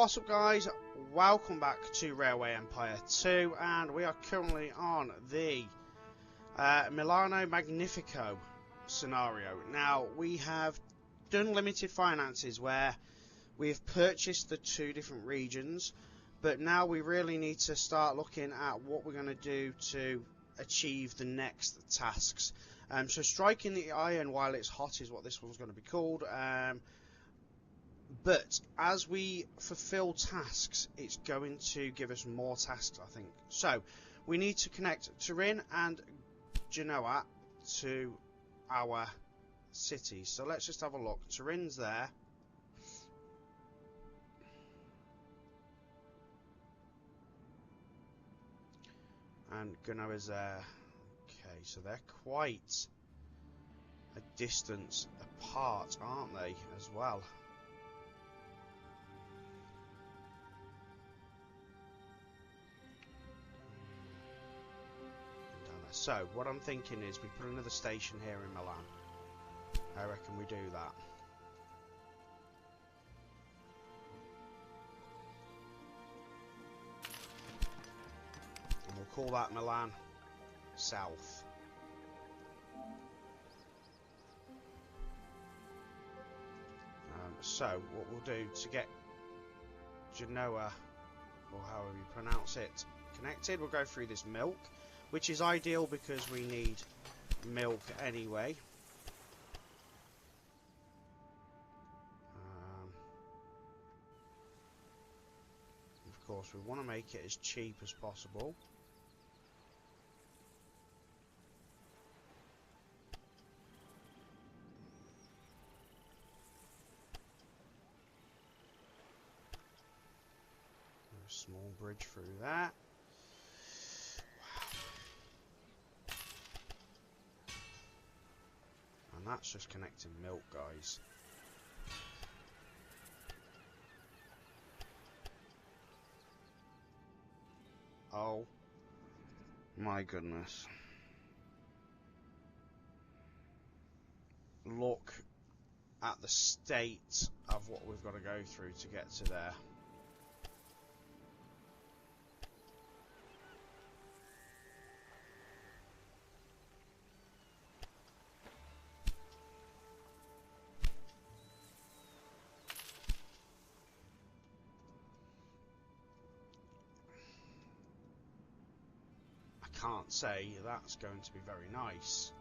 What's up, guys? Welcome back to Railway Empire 2, and we are currently on the Milano Magnifico scenario. Now, we have done limited finances where we've purchased the two different regions, but now we really need to start looking at what we're going to do to achieve the next tasks. So striking the iron while it's hot is what this one's going to be called. But as we fulfill tasks, it's going to give us more tasks, I think. So we need to connect Turin and Genoa to our cities. So let's just have a look. Turin's there. And Genoa's there. Okay, so they're quite a distance apart, aren't they, as well? So, what I'm thinking is we put another station here in Milan. I reckon we do that. And we'll call that Milan South. So, what we'll do to get Genoa, or however you pronounce it, connected, we'll go through this milk, which is ideal because we need milk anyway. Of course, we want to make it as cheap as possible. A small bridge through that. That's just connecting milk, guys. Oh my goodness. Look at the state of what we've got to go through to get to there. Can't say that's going to be very nice.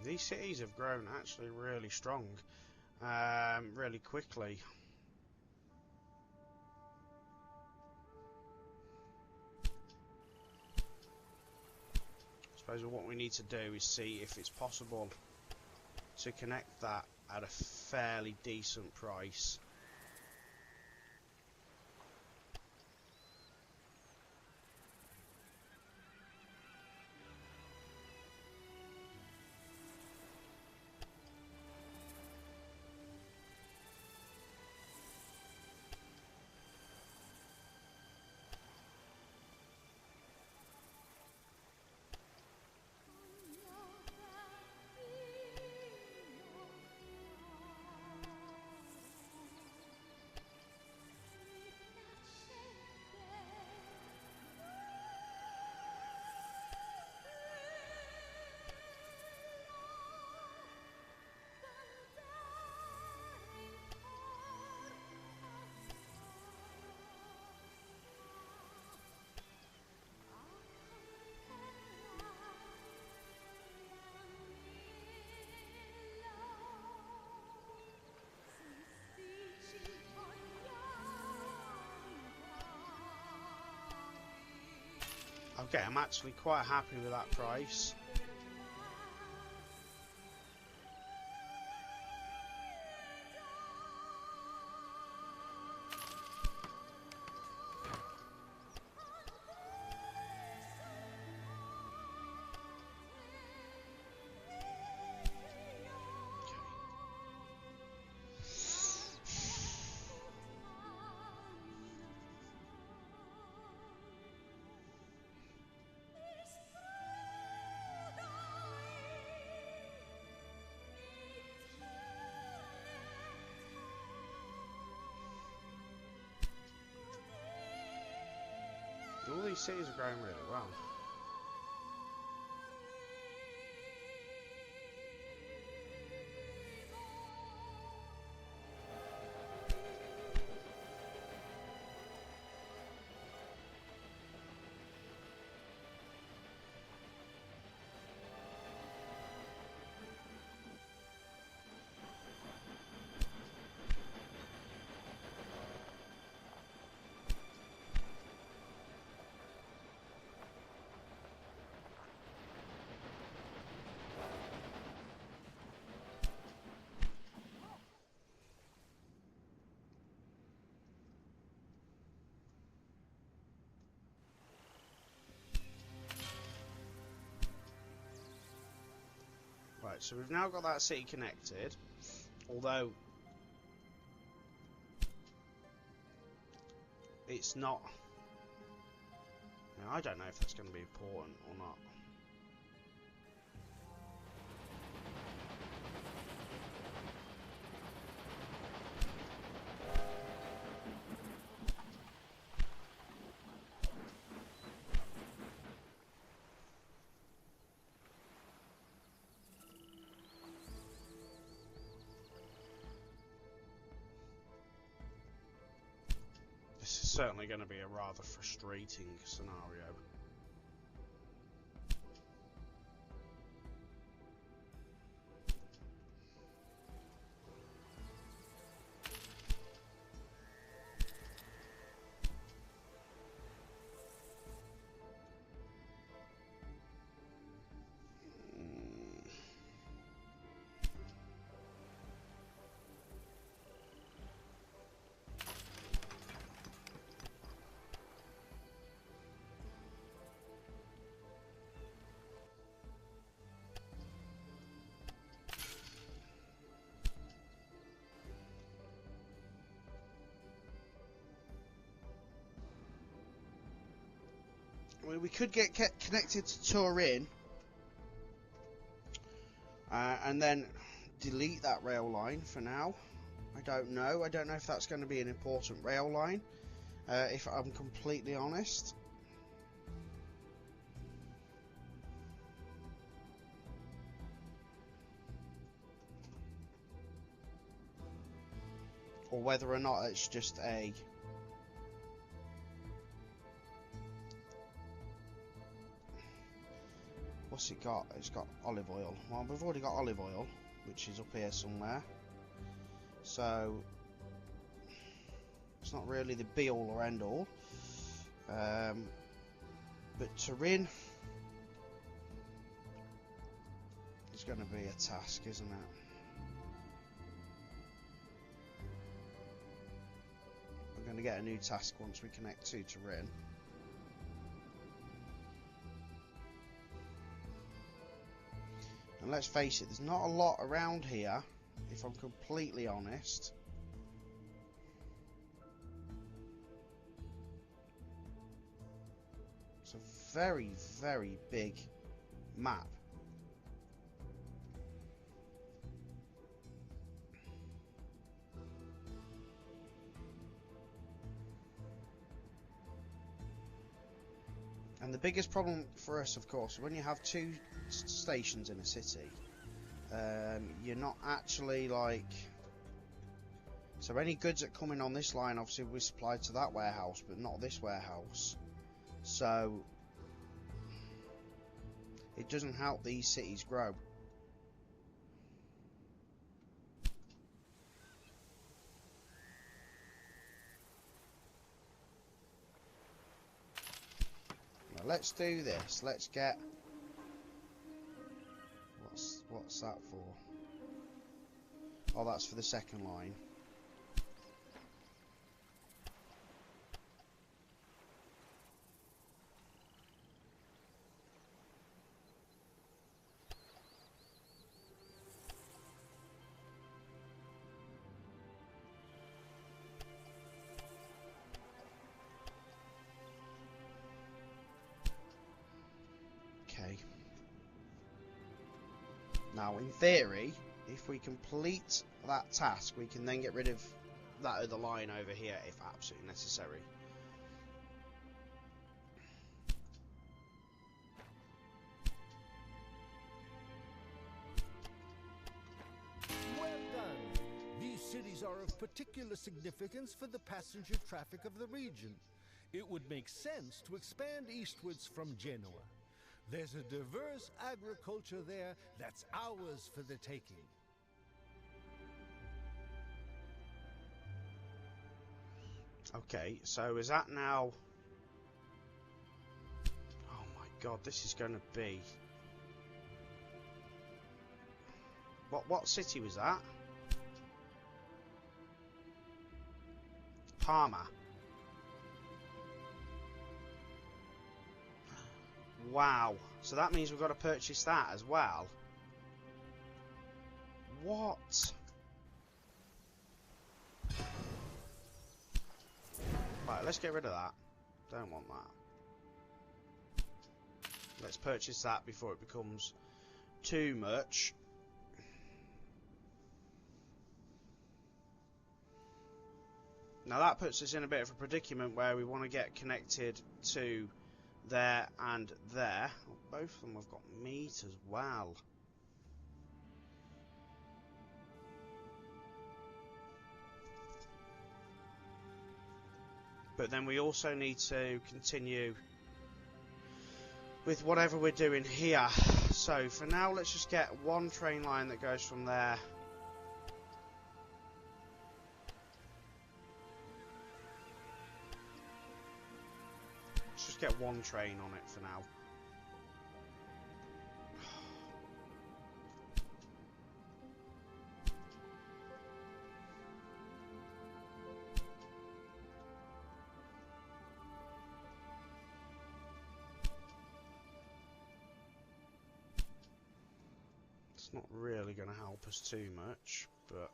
These cities have grown actually really strong, really quickly. I suppose what we need to do is see if it's possible to connect that at a fairly decent price. Okay, I'm actually quite happy with that price. these cities are growing really well. Right, so we've now got that city connected, although it's not. Now, I don't know if that's going to be important or not. This is certainly going to be a rather frustrating scenario. I mean, we could get connected to Turin and then delete that rail line for now. I don't know. I don't know if that's going to be an important rail line, if I'm completely honest. Or whether or not it's just a... What's it got? It's got olive oil. Well, we've already got olive oil, which is up here somewhere. So, it's not really the be-all or end-all. But Turin is going to be a task, isn't it? We're going to get a new task once we connect to Turin. And let's face it, there's not a lot around here, if I'm completely honest. It's a very, very big map. And the biggest problem for us, of course, when you have two stations in a city, you're not actually like... So any goods that come in on this line, obviously, we're supplied to that warehouse, but not this warehouse. So it doesn't help these cities grow. Let's do this. Let's get... What's that for? Oh, that's for the second line. Now, in theory, if we complete that task, we can then get rid of that other line over here if absolutely necessary. particular significance for the passenger traffic of the region. It would make sense to expand eastwards from Genoa. There's a diverse agriculture there that's ours for the taking. Okay, so is that now... Oh my god, this is going to be... What city was that? Parma. Wow. So that means we've got to purchase that as well. What? Right, let's get rid of that. Don't want that. Let's purchase that before it becomes too much. Now that puts us in a bit of a predicament where we want to get connected to there and there. Oh, both of them have got meat as well. But then we also need to continue with whatever we're doing here. So for now, let's just get one train line that goes from there. Let's just get one train on it for now. Not really going to help us too much, but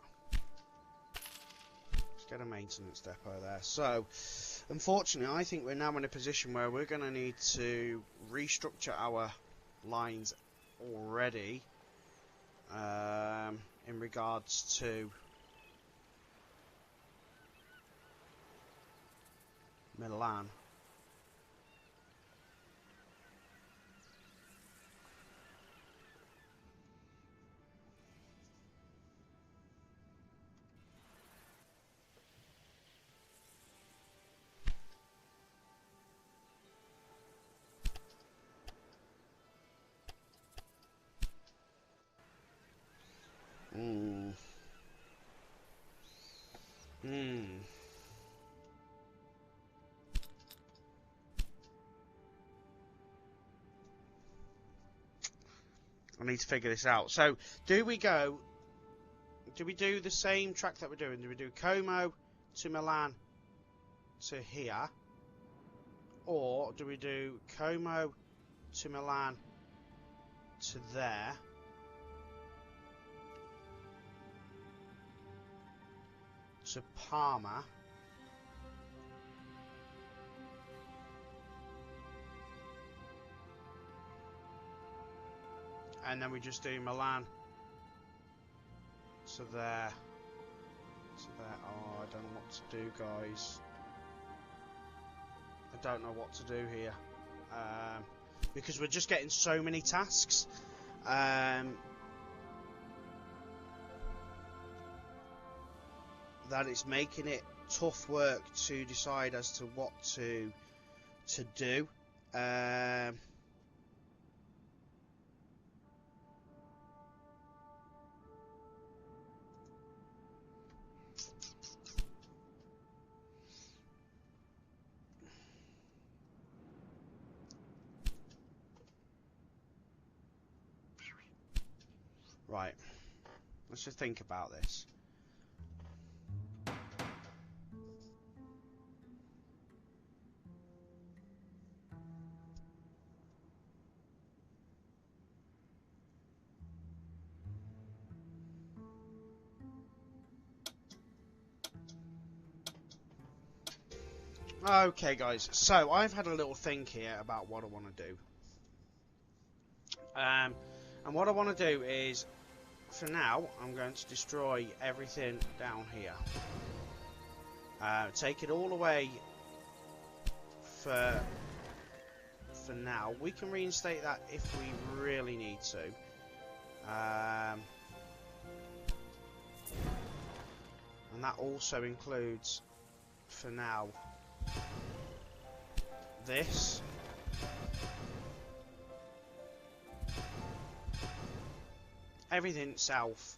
let's get a maintenance depot there. So unfortunately I think we're now in a position where we're going to need to restructure our lines already in regards to Milan. I need to figure this out. So, do we do the same track that we're doing? Do we do Como to Milan to here? Or do we do Como to Milan to there? To Parma? And then we just do Milan to there. Oh, I don't know what to do, guys. I don't know what to do here. Because we're just getting so many tasks. That it's making it tough work to decide as to what to do. Right, let's just think about this. Okay guys, so I've had a little think here about what I want to do. And what I want to do is, for now, I'm going to destroy everything down here. Take it all away for now. We can reinstate that if we really need to. And that also includes, for now, this. Everything south,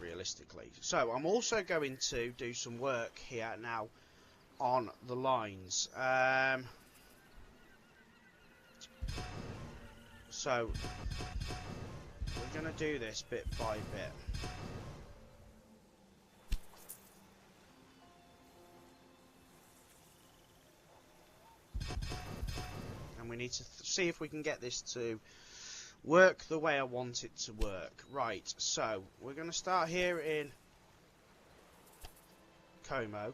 realistically. So I'm also going to do some work here now on the lines. So we're going to do this bit by bit. And we need to see if we can get this to work the way I want it to work. Right, so we're going to start here in Como.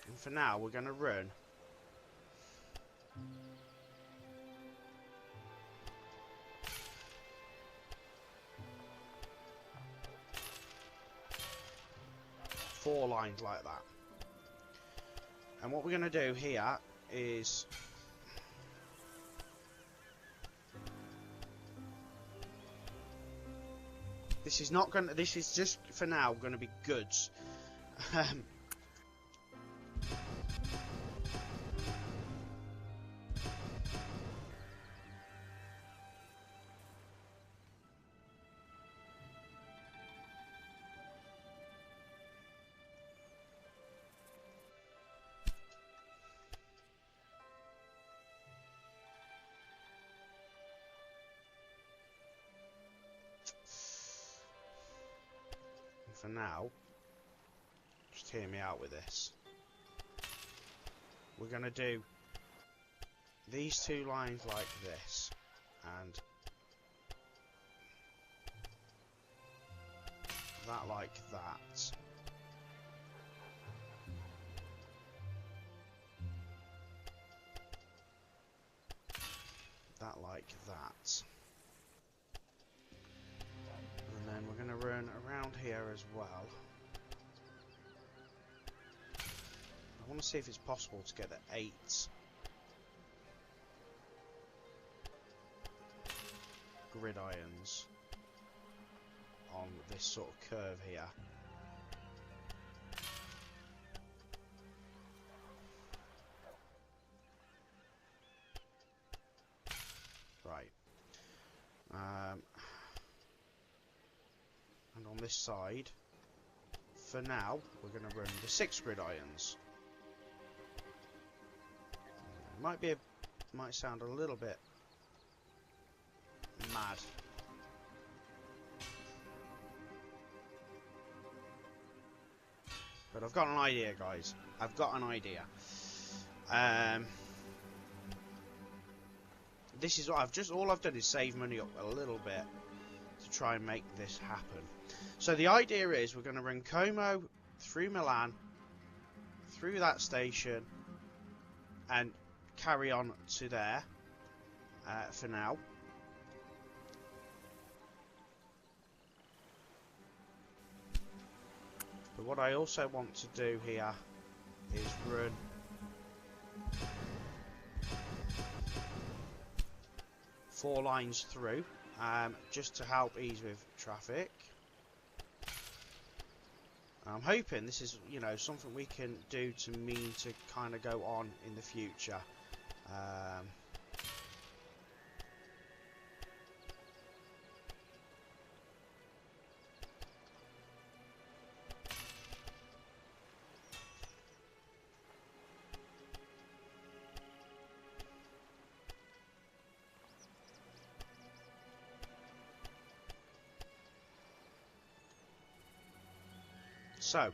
And for now, we're going to run four lines like that. And what we're going to do here is this is not going to, this is just for now going to be goods. For now, just hear me out with this. We're going to do these two lines like this, and that like that. That like that. And then we're going to run around here as well. I want to see if it's possible to get the 8 gridirons on this sort of curve here. Right. And on this side, for now, we're going to run the 6 gridirons. Might sound a little bit mad. But I've got an idea, guys. I've got an idea. This is what all I've done is save money up a little bit to try and make this happen. So the idea is we're going to run Como through Milan, through that station, and carry on to there for now. But what I also want to do here is run four lines through, just to help ease with traffic. I'm hoping this is, you know, something we can do to mean to kind of go on in the future. So,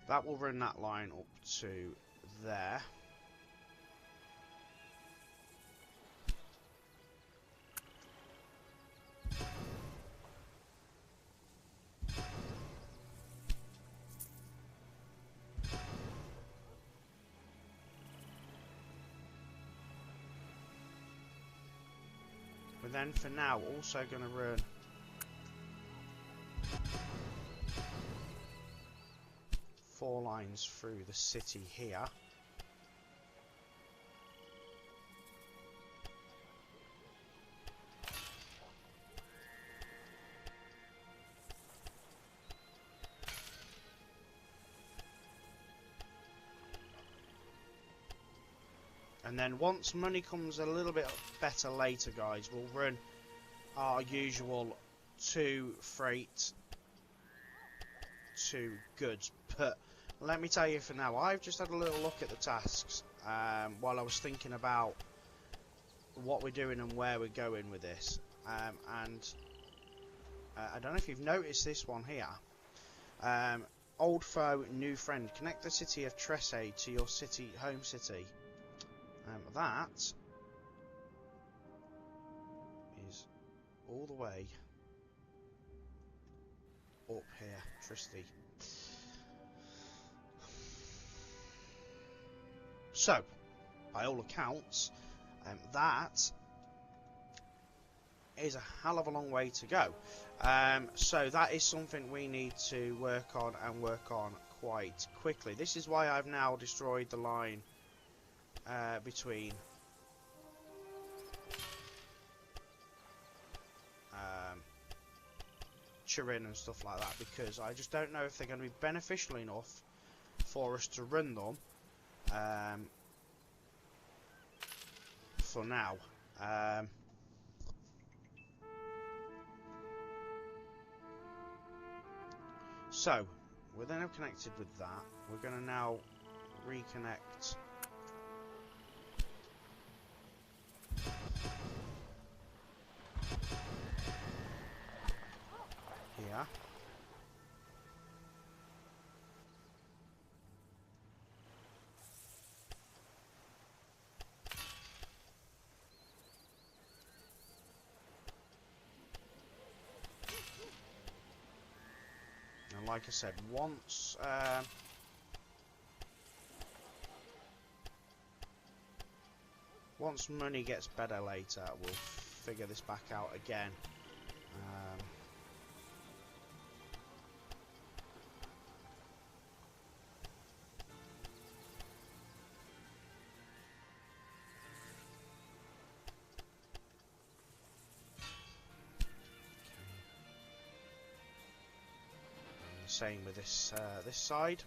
that will run that line up to there. We're then, for now, also going to run 4 lines through the city here. And then once money comes a little bit better later, guys, we'll run our usual 2 freight, 2 goods. But let me tell you for now, I've just had a little look at the tasks while I was thinking about what we're doing and where we're going with this. And I don't know if you've noticed this one here. Old foe, new friend. Connect the city of Trieste to your home city. That is all the way up here, Trieste. So, by all accounts, that is a hell of a long way to go. So that is something we need to work on, and work on quite quickly. This is why I've now destroyed the line between Turin and stuff like that, because I just don't know if they're going to be beneficial enough for us to run them for now. So we're then connected with that. We're going to now reconnect here. And like I said, once money gets better later, we'll figure this back out again. Same with this this side.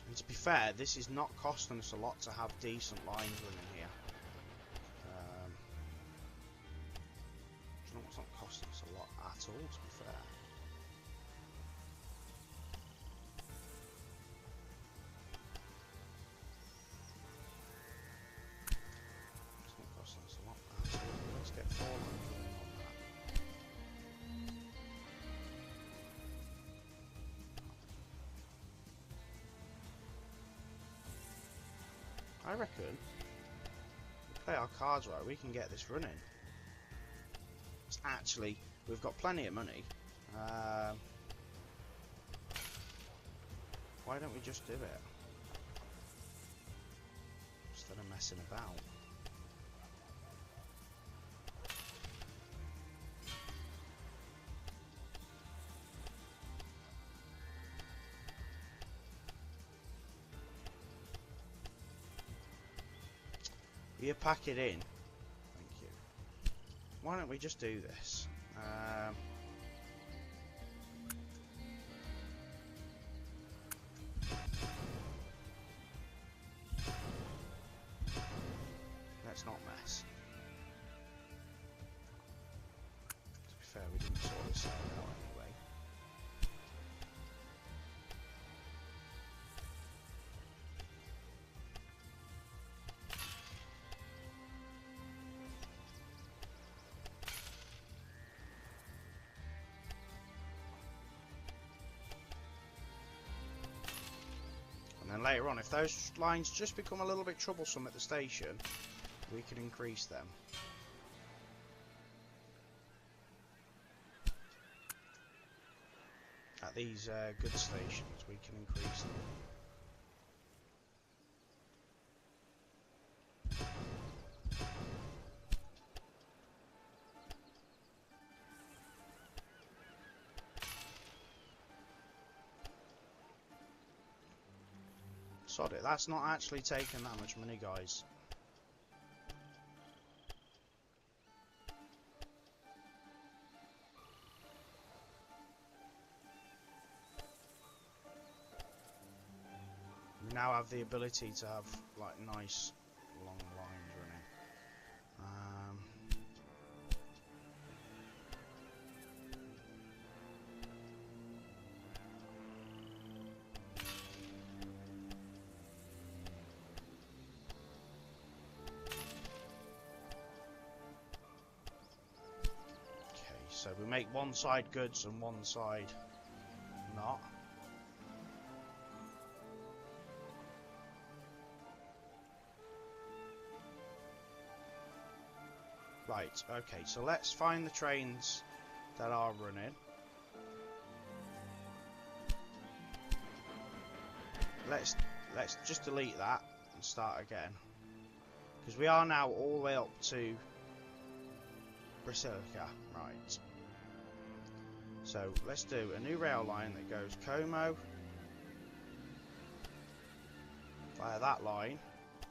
And to be fair, this is not costing us a lot to have decent lines running here. It's not costing us a lot at all, to be fair. Let's get 4 lines running on that. I reckon, if we play our cards right, we can get this running. It's actually, we've got plenty of money. Why don't we just do it? Instead of messing about. You pack it in. Thank you. Why don't we just do this? Let's not mess. To be fair, we didn't sort this out anyway. And later on, if those lines just become a little bit troublesome at the station, we can increase them. At these goods stations, we can increase them. Sod it, that's not actually taking that much money, guys. We now have the ability to have like nice long lines running. So we make one side goods and one side not. Right, okay, so let's find the trains that are running. Let's just delete that and start again. Because we are now all the way up to Brescia, right. So let's do a new rail line that goes Como via that line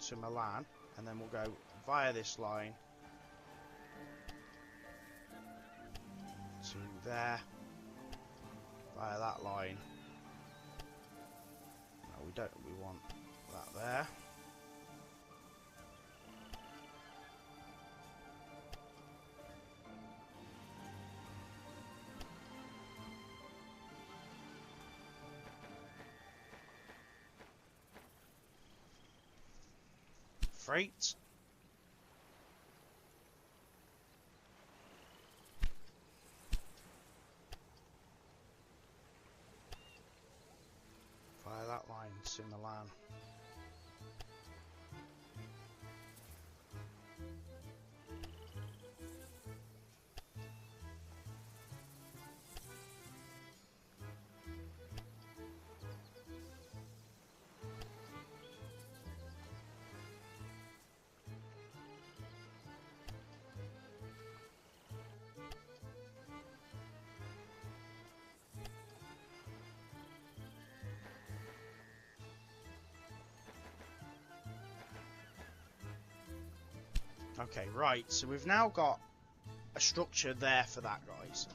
to Milan, and then we'll go via this line to there via that line. No, we don't. We want that there. Freight. Via that line to Milan. Okay, right, so we've now got a structure there for that, guys.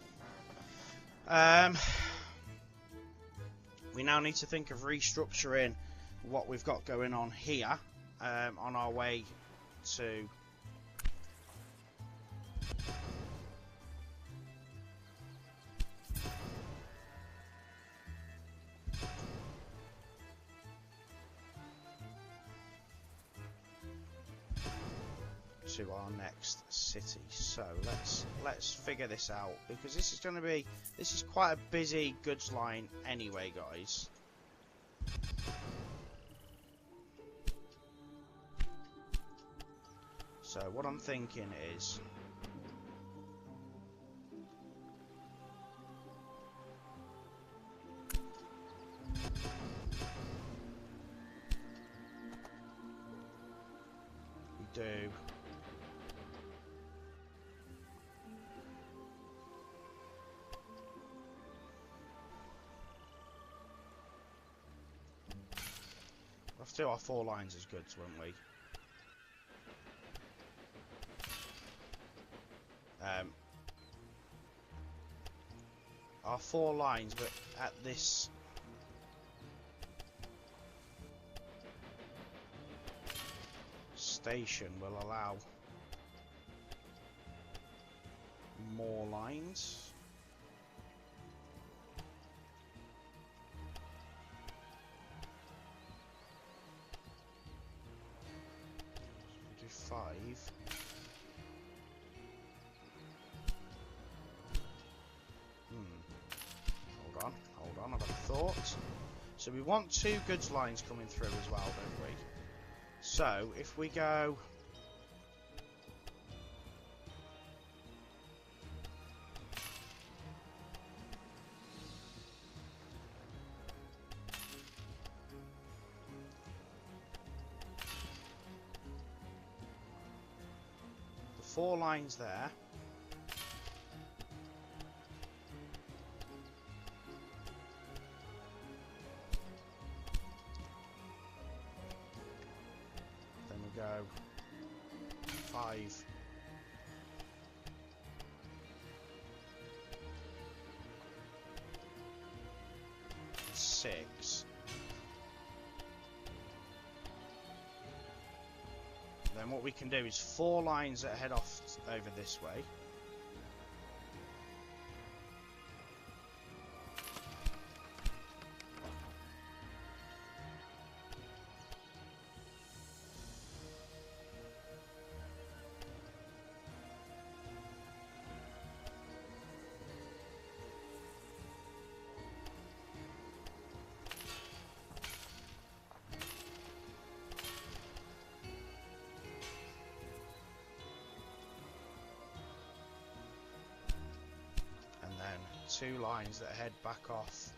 We now need to think of restructuring what we've got going on here on our way to our next city. So let's figure this out, because this is quite a busy goods line anyway, guys. So what I'm thinking is we do still our 4 lines as goods, won't we? Our 4 lines, but at this station will allow more lines. Do 5. Hold on, I've had a thought. So we want 2 goods lines coming through as well, don't we? So if we go the 4 lines there. 5. Six. Then what we can do is 4 lines that head off over this way. And then 2 lines that head back off.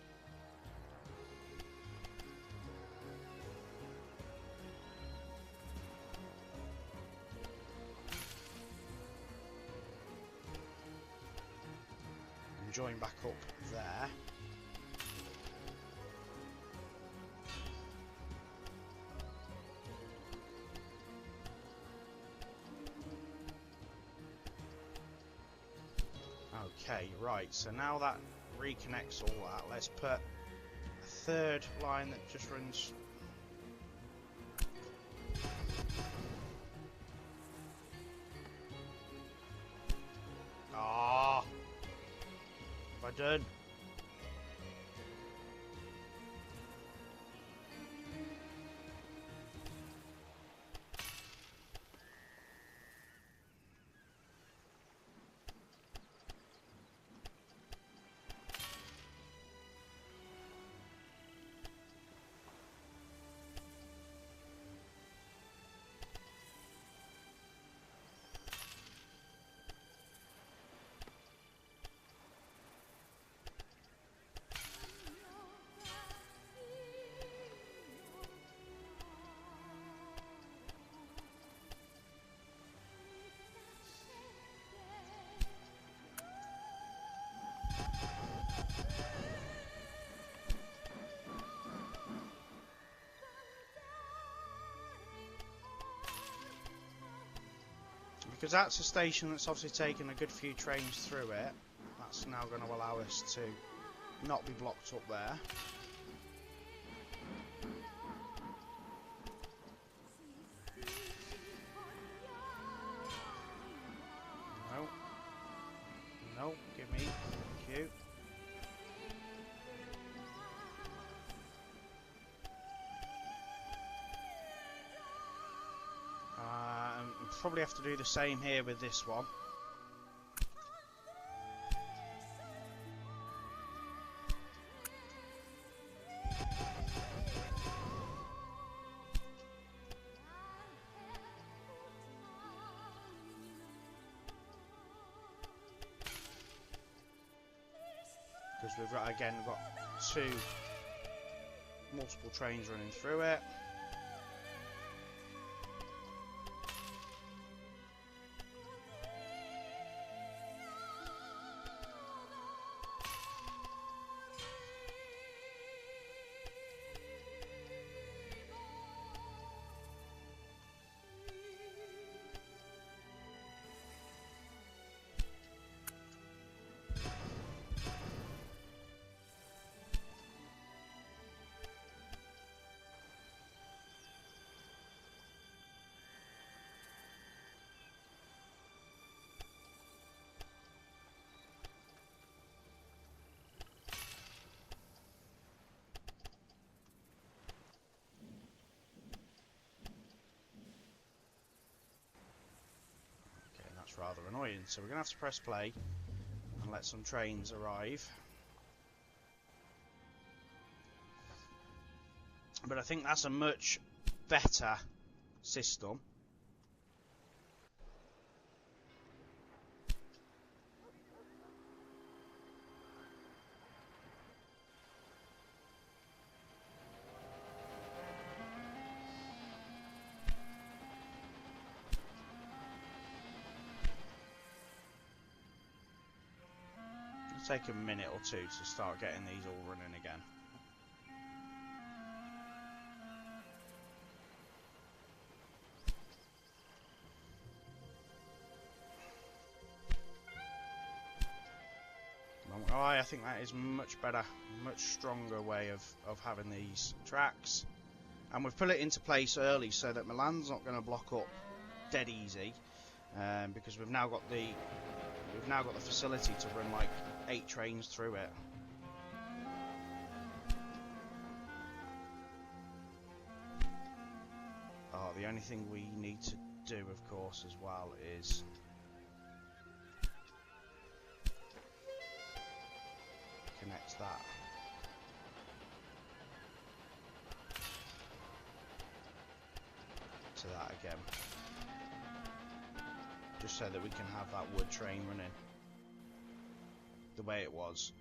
And join back up there. Okay, right, so now that reconnects all that, let's put a 3rd line that just runs. Ah, what have I done? Because that's a station that's obviously taken a good few trains through it, that's now going to allow us to not be blocked up there. No. No, give me. Thank you. Probably have to do the same here with this one. Because we've got, again, we've got 2 multiple trains running through it. Rather annoying, so we're going to have to press play and let some trains arrive. But I think that's a much better system. Take a minute or 2 to start getting these all running again. I think that is much better, much stronger way of having these tracks. And we've put it into place early so that Milan's not going to block up dead easy, because we've now got the facility to run like 8 trains through it. Oh, the only thing we need to do, of course, as well is connect that. To that again. Just so that we can have that wood train running the way it was.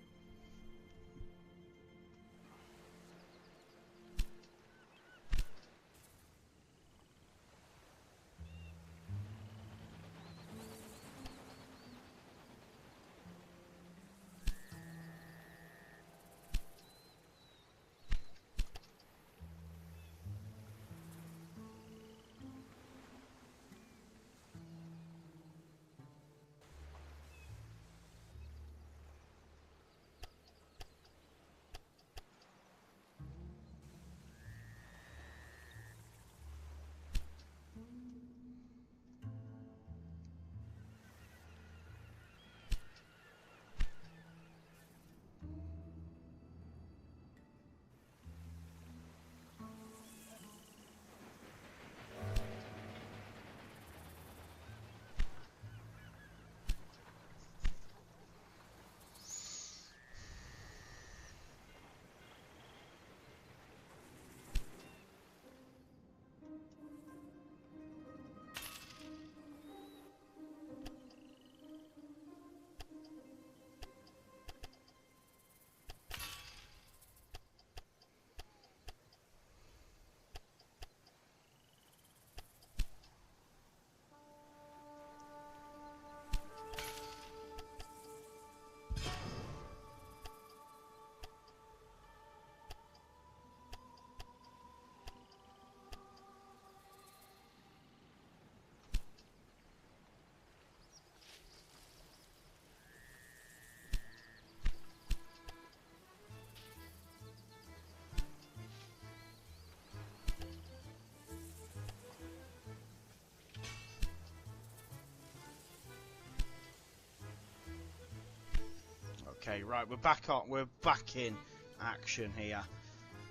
Okay, right, we're back on. We're back in action here.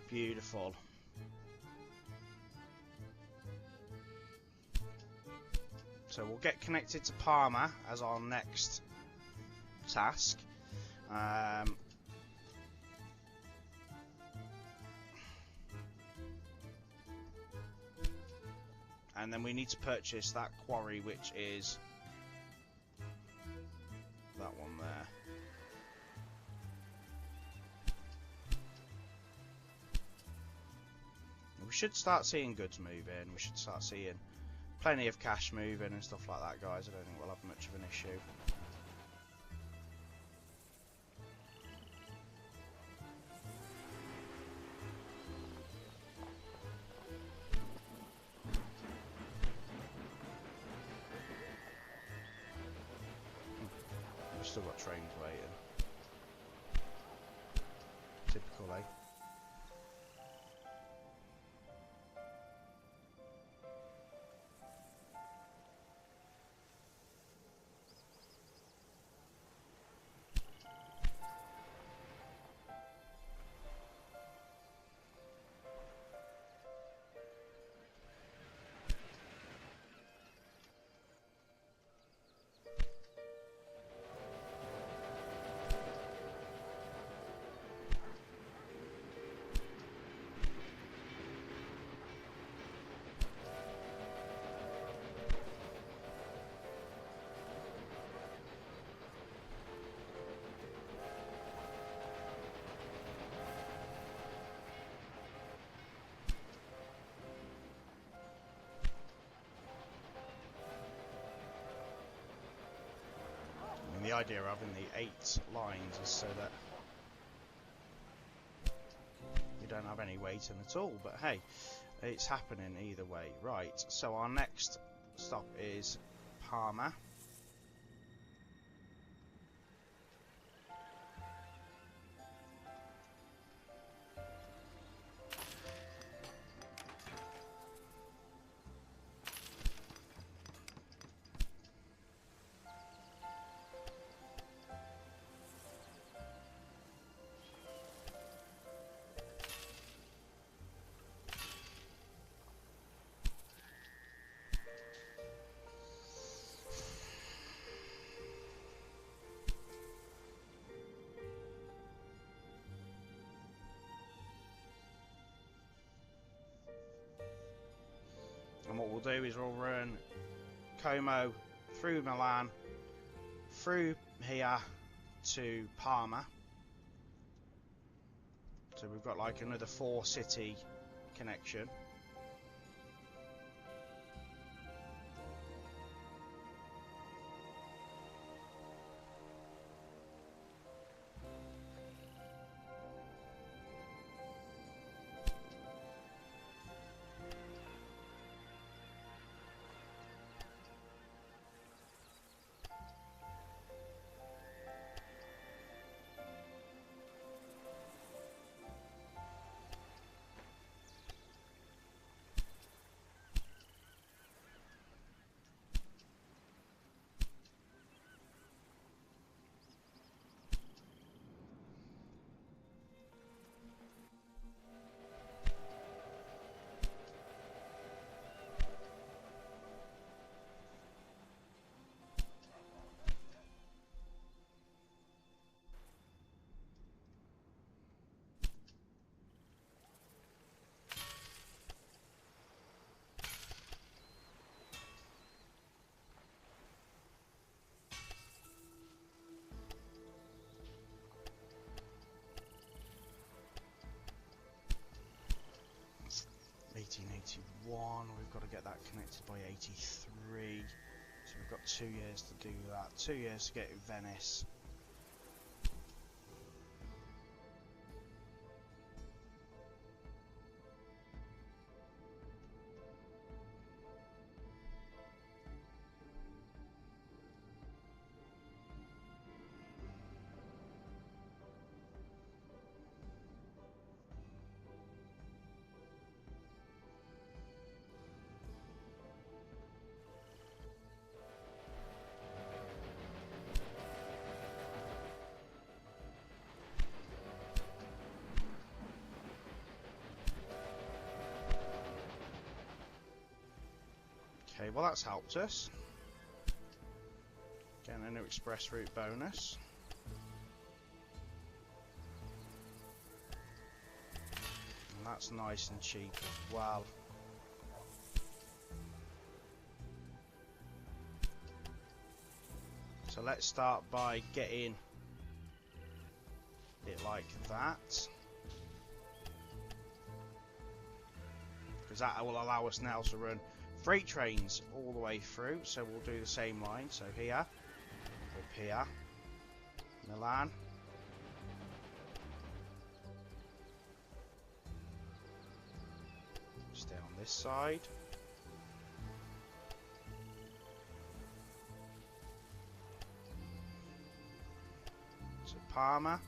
Beautiful. So we'll get connected to Parma as our next task. And then we need to purchase that quarry, which is that one there. We should start seeing goods moving. We should start seeing plenty of cash moving and stuff like that, guys. I don't think we'll have much of an issue. We've still got trains waiting. Typical, eh? The idea of having the 8 lines is so that you don't have any waiting at all, but hey, it's happening either way. Right, so our next stop is Parma. do is we'll run Como through Milan, through here to Parma. So we've got like another 4-city connection. We've got to get that connected by 83, so we've got 2 years to do that. 2 years to get to Venice. Okay, well that's helped us. Getting a new express route bonus. And that's nice and cheap as well. So let's start by getting it like that. Because that will allow us now to run freight trains all the way through, so we'll do the same line. So here, up here, Milan, stay on this side, so Parma,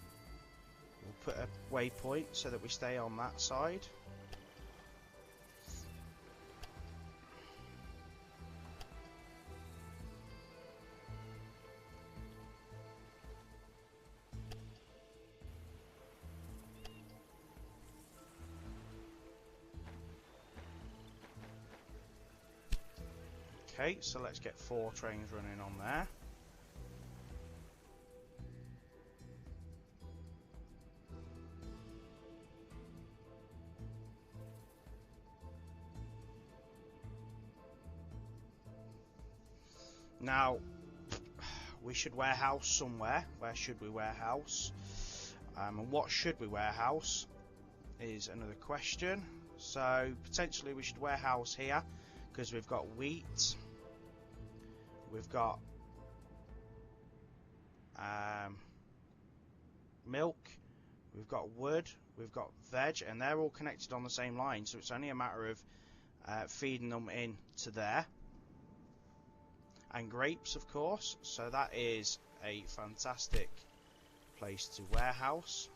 we'll put a waypoint so that we stay on that side. Okay, so let's get 4 trains running on there. Now, we should warehouse somewhere. Where should we warehouse? And what should we warehouse is another question. So, potentially we should warehouse here, because we've got wheat. We've got milk, we've got wood, we've got veg, and they're all connected on the same line, so it's only a matter of feeding them in to there. And grapes, of course, so that is a fantastic place to warehouse.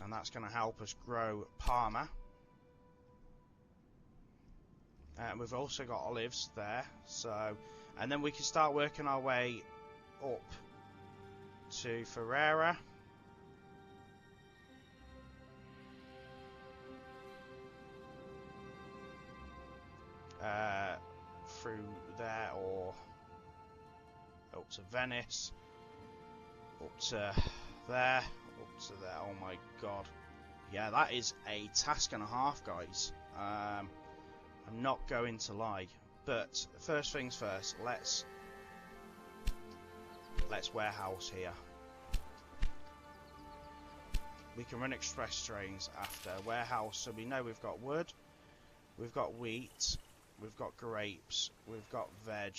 And that's going to help us grow Parma. And we've also got olives there, so, and then we can start working our way up to Ferra. Through there, or up to Venice. up to there, up to there. Oh my god. Yeah, that is a task and a half, guys. I'm not going to lie. But first things first, let's warehouse here. We can run express trains after warehouse, so we know we've got wood, we've got wheat, we've got grapes, we've got veg.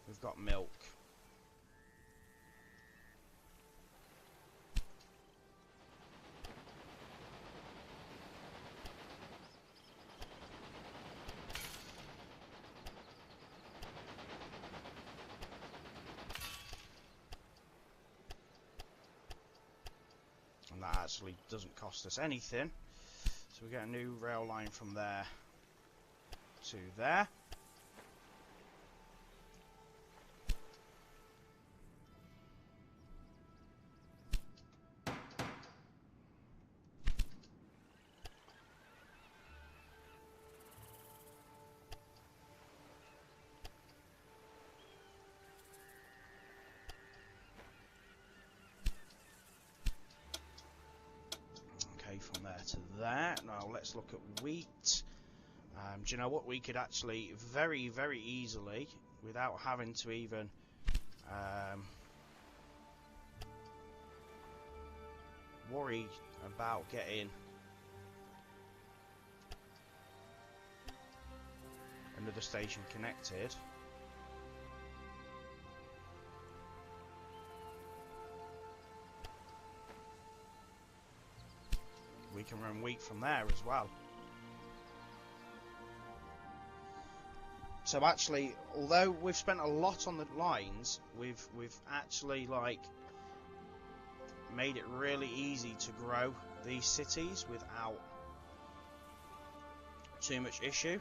We've got milk. And that actually doesn't cost us anything. So we get a new rail line from there to there. From there to there. Now let's look at wheat. Do you know what? We could actually very, very easily, without having to even worry about getting another station connected. We can run wheat from there as well. So actually, although we've spent a lot on the lines, we've actually like made it really easy to grow these cities without too much issue.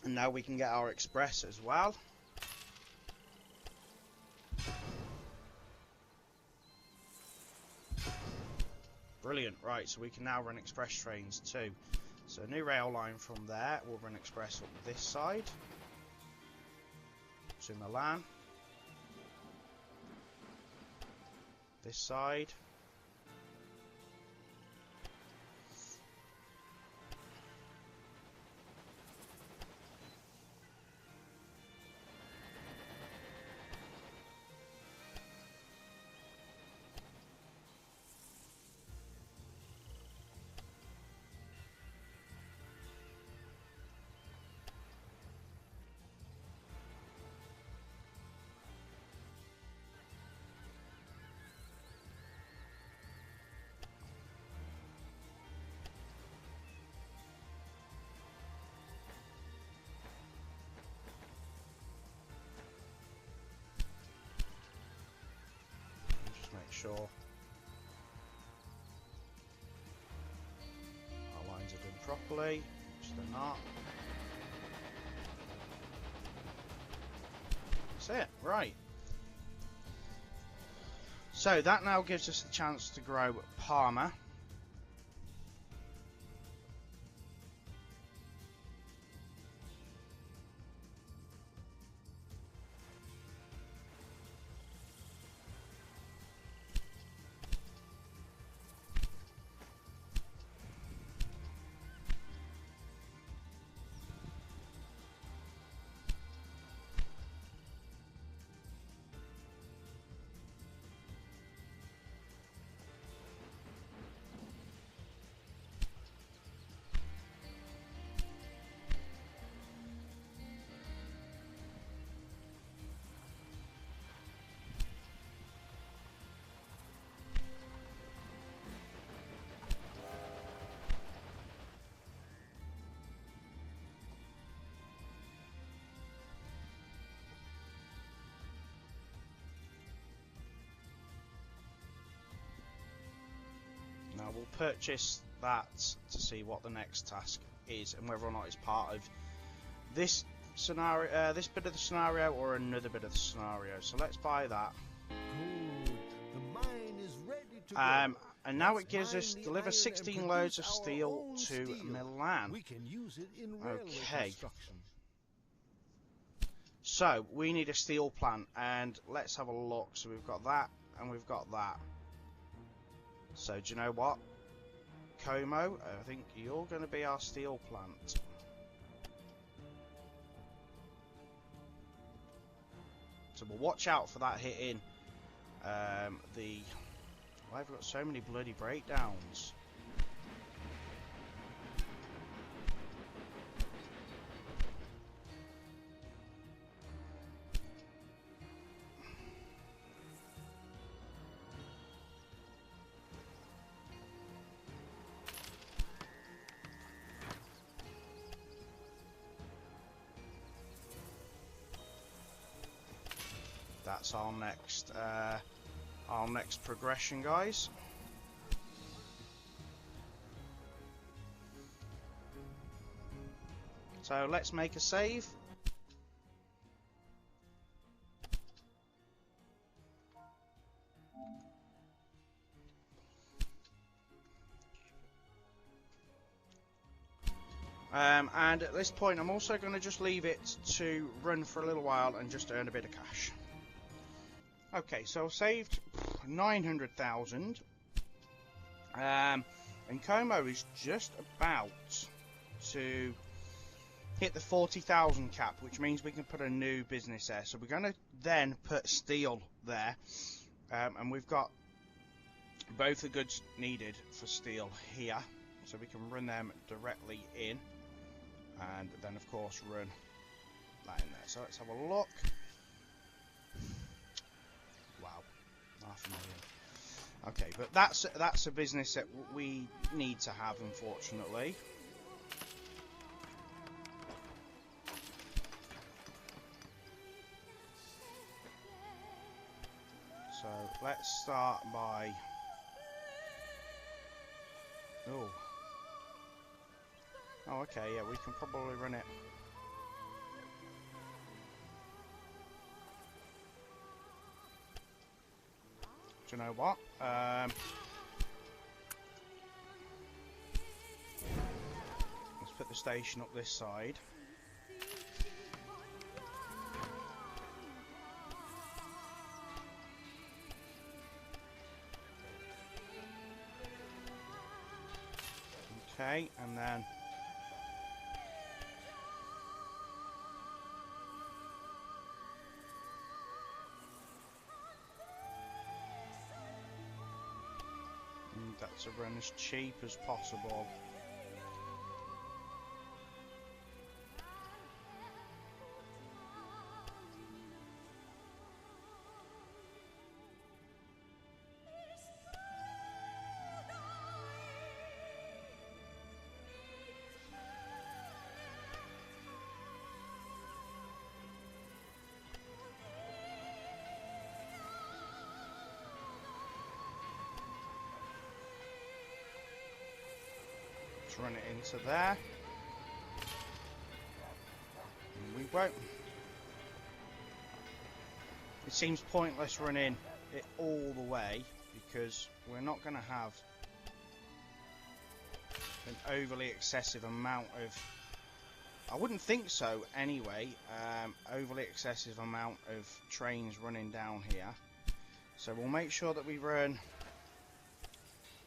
And now we can get our express as well. Brilliant. Right, so we can now run express trains too. So a new rail line from there. We'll run express up this side to Milan. This side. Sure our lines are done properly, which they're not. That's it, right. So that now gives us the chance to grow Parma. we'll purchase that to see what the next task is and whether or not it's part of this scenario, this bit of the scenario, or another bit of the scenario. So let's buy that. Good. The mine is ready to go. And now it Let's gives mine us the deliver iron 16 and loads of produce our steel own to steel. Milan. We can use it in railway Okay. construction. So we need a steel plant, and let's have a look. So we've got that and we've got that. So do you know what, Como, I think you're going to be our steel plant. So we'll watch out for that hitting the... Why have we got so many bloody breakdowns? That's our next progression, guys. So let's make a save. And at this point I'm also going to just leave it to run for a little while and just earn a bit of cash. Okay, so I've saved 900,000, and Como is just about to hit the 40,000 cap, which means we can put a new business there. So we're going to then put steel there, and we've got both the goods needed for steel here, so we can run them directly in, and then of course run that in there. So let's have a look. Wow, 500,000. Okay, but that's a business that we need to have, unfortunately. So let's start by... Oh, okay, yeah, we can probably run it. Do you know what? Let's put the station up this side. Okay, and then that's to run as cheap as possible. Run it into there. And we won't. It seems pointless running it all the way because we're not going to have an overly excessive amount of... I wouldn't think so anyway. Overly excessive amount of trains running down here. So we'll make sure that we run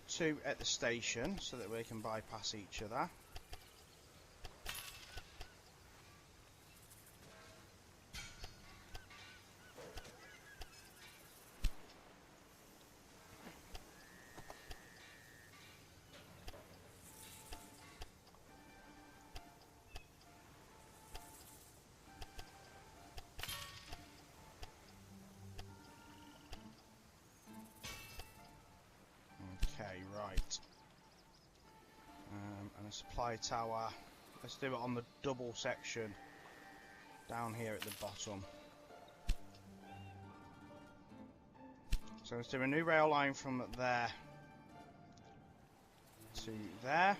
2 at the station so that we can bypass each other. Right, and a supply tower. Let's do it on the double section down here at the bottom. So let's do a new rail line from there to there.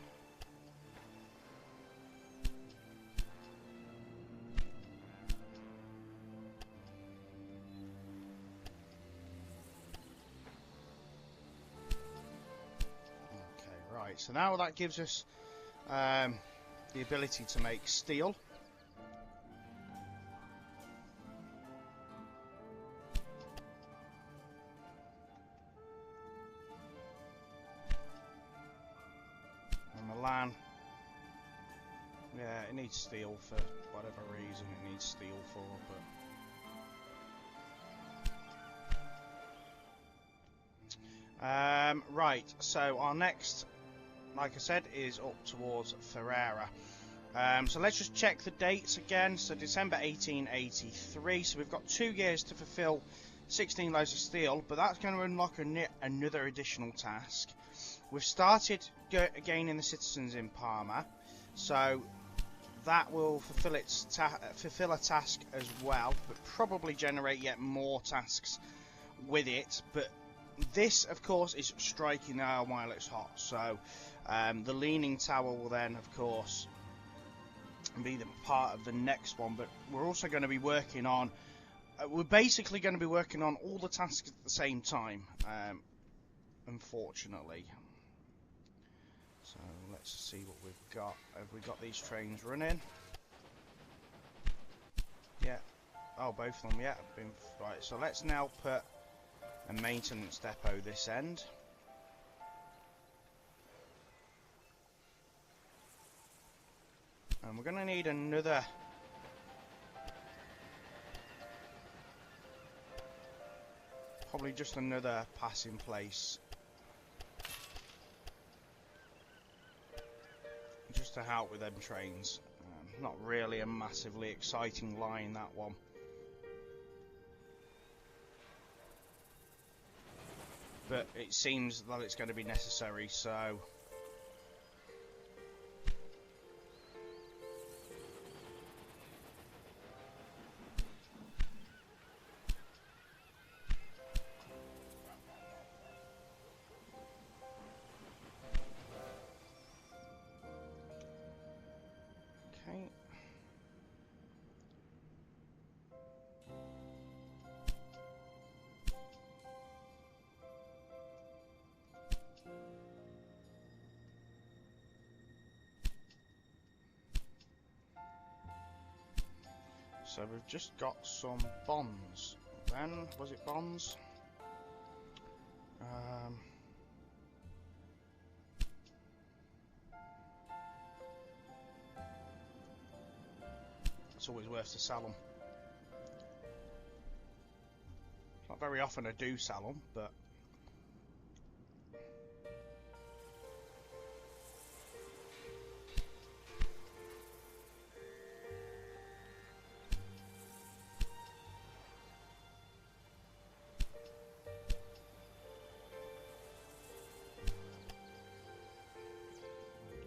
Right, so now that gives us the ability to make steel. And Milan, yeah, it needs steel for whatever reason it needs steel for, but right, so our next, like I said, is up towards Ferra. So let's just check the dates again. So December 1883. So we've got 2 years to fulfill 16 loads of steel, but that's going to unlock another additional task. We've started gaining the citizens in Parma, so that will fulfill a task as well, but probably generate yet more tasks with it. But this, of course, is striking the iron while it's hot. So the Leaning Tower will then, of course, be the part of the next one. But we're also going to be working on, we're basically going to be working on all the tasks at the same time, unfortunately. So let's see what we've got. Have we got these trains running? Yeah. Oh, both of them, yeah. Right, so let's now put a maintenance depot this end. And we're going to need another probably just another passing place just to help with them trains. Not really a massively exciting line, that one. But it seems that it's going to be necessary, so okay. So we've just got some bonds. Then, was it bonds? It's always worth to sell them. Not very often I do sell them, but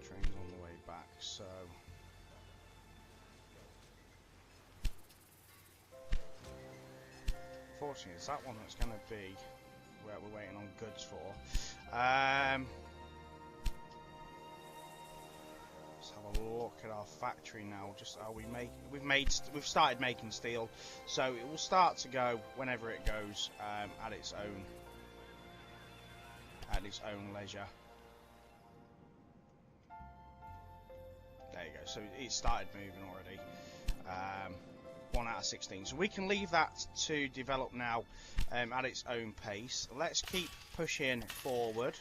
train's on the way back, so unfortunately it's that one that's going to be where we're waiting on goods for. Let's have a look at our factory now. Just we've started making steel, so it will start to go whenever it goes at its own leisure. There you go. So it started moving already. 1 out of 16. So we can leave that to develop now at its own pace. Let's keep pushing forward.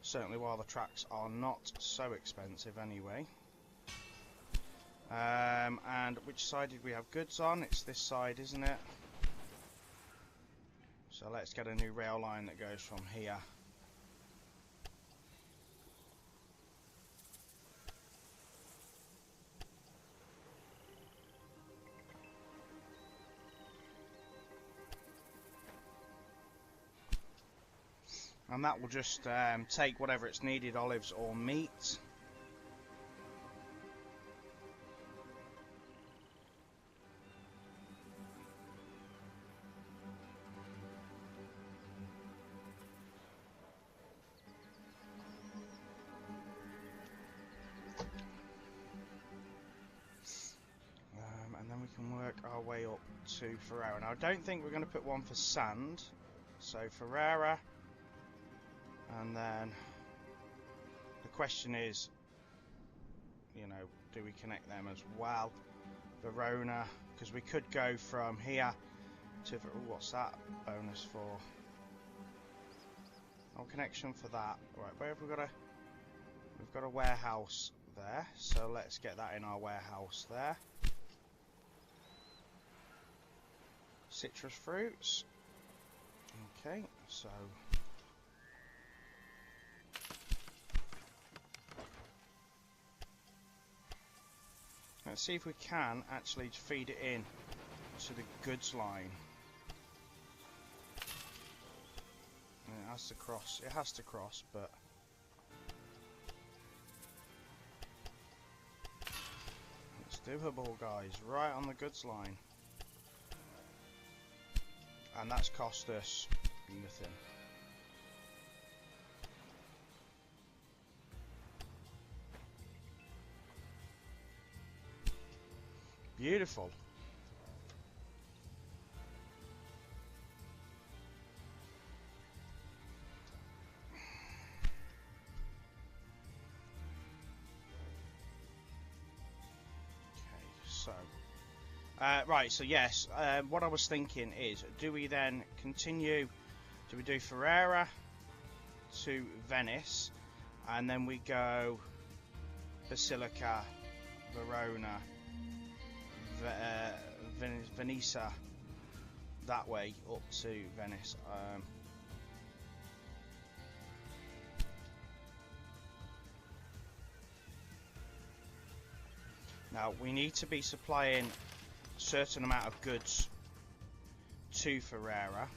Certainly while the tracks are not so expensive anyway. And which side did we have goods on? It's this side, isn't it? So let's get a new rail line that goes from here. And that will just take whatever it's needed, olives or meat. to Ferrara. Now I don't think we're going to put one for sand, so Ferrara, and then the question is, you know, do we connect them as well? Verona, because we could go from here to, what's that bonus for? No connection for that. Right, where have we got we've got a warehouse there, so let's get that in our warehouse there. Citrus fruits. Okay, so let's see if we can actually feed it in to the goods line. And it has to cross. It has to cross, but it's doable, guys. Right on the goods line. And that's cost us nothing. Beautiful. Right, so yes, what I was thinking is, do we then continue, do we do Ferrara to Venice, and then we go Basilica, Verona, Venice, that way up to Venice. Now we need to be supplying a certain amount of goods to Ferrara.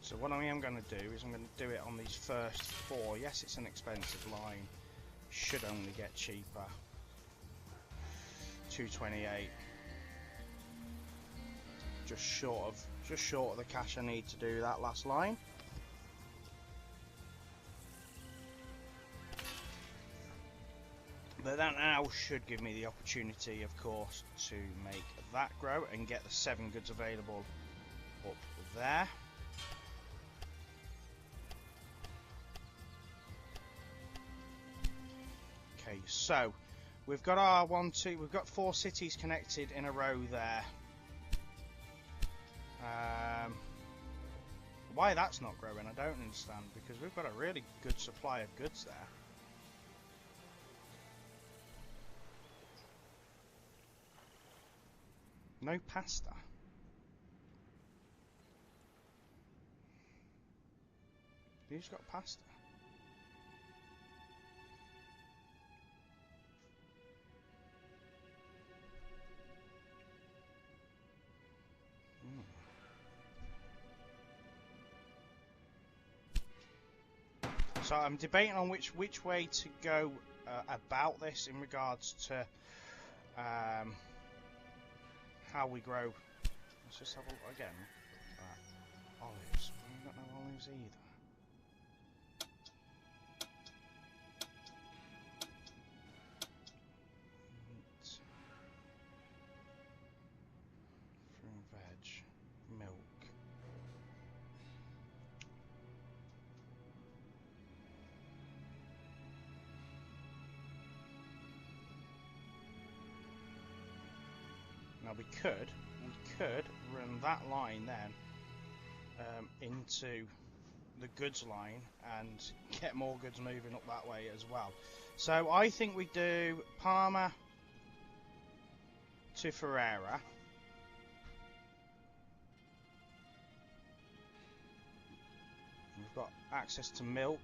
So what I am going to do is I'm going to do it on these first 4. Yes, it's an expensive line. Should only get cheaper. 228. Just short of the cash I need to do that last line. But that now should give me the opportunity, of course, to make that grow and get the 7 goods available up there. Okay, so we've got our we've got 4 cities connected in a row there. Why that's not growing, I don't understand, because we've got a really good supply of goods there. No pasta. Who's got pasta? So I'm debating on which way to go about this in regards to how we grow. Let's just have a look again. Olives. We've got no olives either. Meat. Fruit and veg. Milk. Now we could run that line then into the goods line and get more goods moving up that way as well. So I think we do Parma to Ferrara. We've got access to milk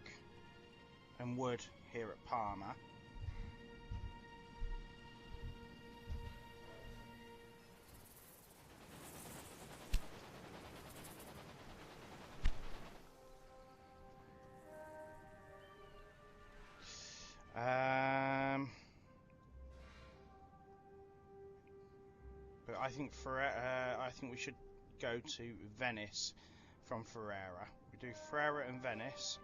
and wood here at Parma. But I think we should go to Venice from Ferrara. We do Ferrara and Venice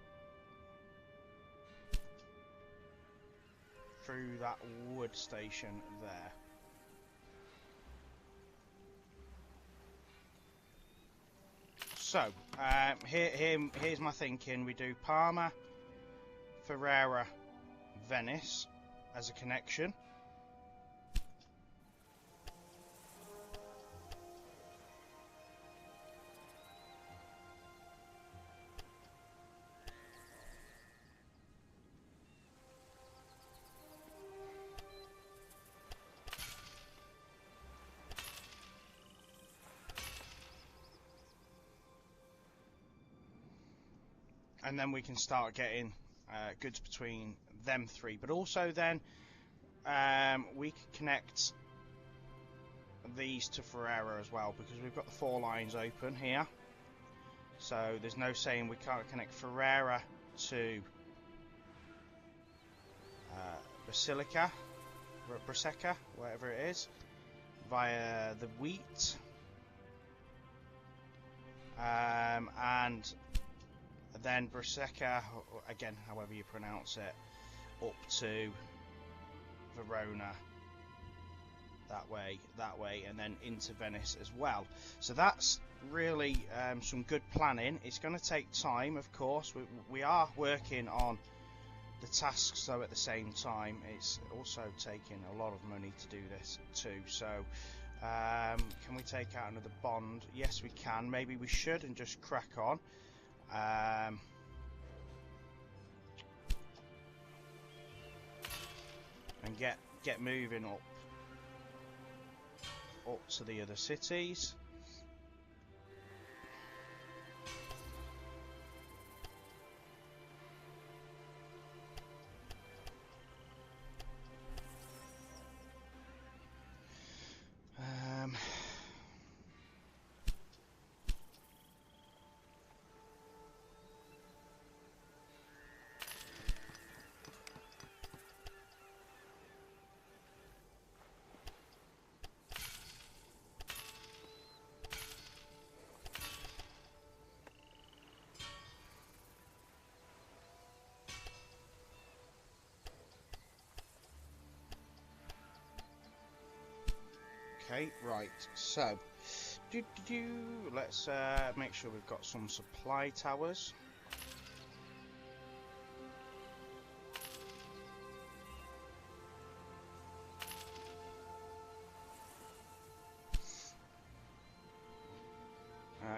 through that wood station there. So, here's my thinking. We do Parma, Ferrara, Venice as a connection. And then we can start getting goods between them three. But also then we can connect these to Ferrara as well, because we've got the 4 lines open here. So there's no saying we can't connect Ferrara to Brescia, whatever it is, via the wheat. And then Brescia, again, however you pronounce it, up to Verona, that way, and then into Venice as well. So that's really some good planning. It's going to take time, of course. We are working on the tasks, though, at the same time. It's also taking a lot of money to do this too. So can we take out another bond? Yes, we can. Maybe we should and just crack on. And get moving up to the other cities. Okay, right, so let's make sure we've got some supply towers.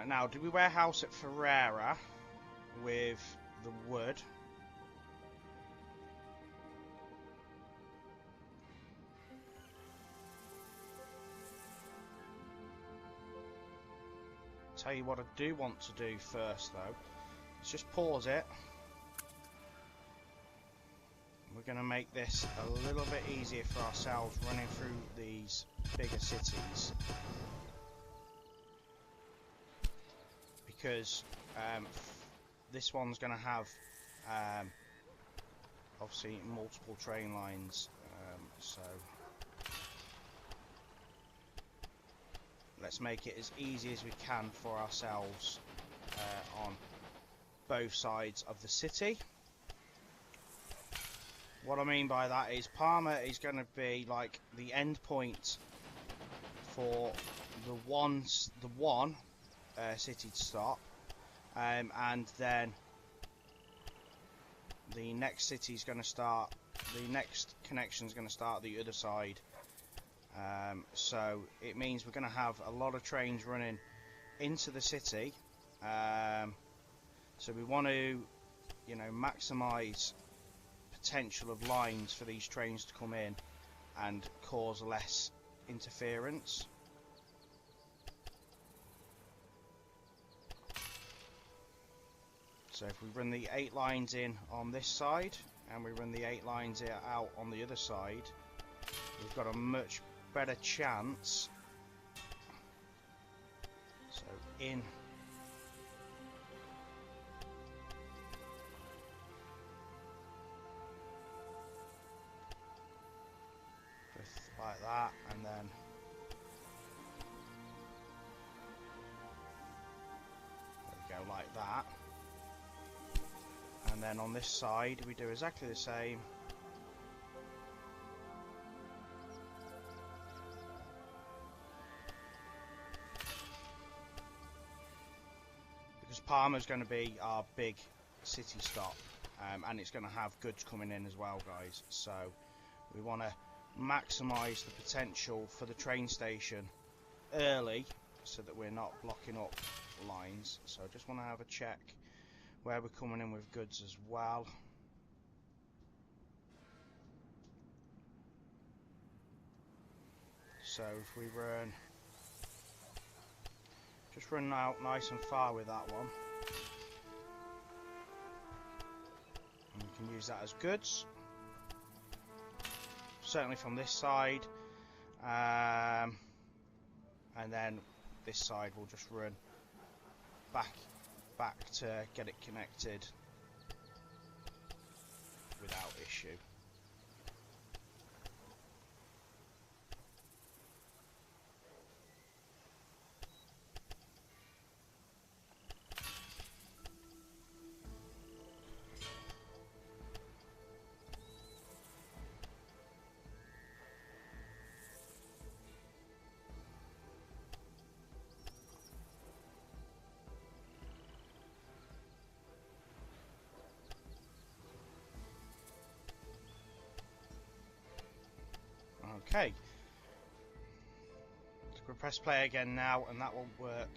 Now, do we warehouse at Ferrara with the wood? Tell you what I do want to do first, though. Let's just pause it. We're going to make this a little bit easier for ourselves running through these bigger cities. Because this one's going to have obviously multiple train lines, so let's make it as easy as we can for ourselves on both sides of the city. What I mean by that is Parma is going to be like the end point for the one city to stop, and then the next city is going to start, the next connection is going to start the other side. So it means we're going to have a lot of trains running into the city. So we want to, you know, maximise potential of lines for these trains to come in and cause less interference. So if we run the 8 lines in on this side and we run the 8 lines out on the other side, we've got a much better chance. So in like that, and then And then on this side we do exactly the same. Because Parma's going to be our big city stop, and it's going to have goods coming in as well, guys. So we want to maximise the potential for the train station early so that we're not blocking up lines. So I just want to have a check where we're coming in with goods as well. So if we run, just run out nice and far with that one, and we can use that as goods, certainly from this side, and then this side will just run back to get it connected without issue. Okay, so we'll press play again now, and that will work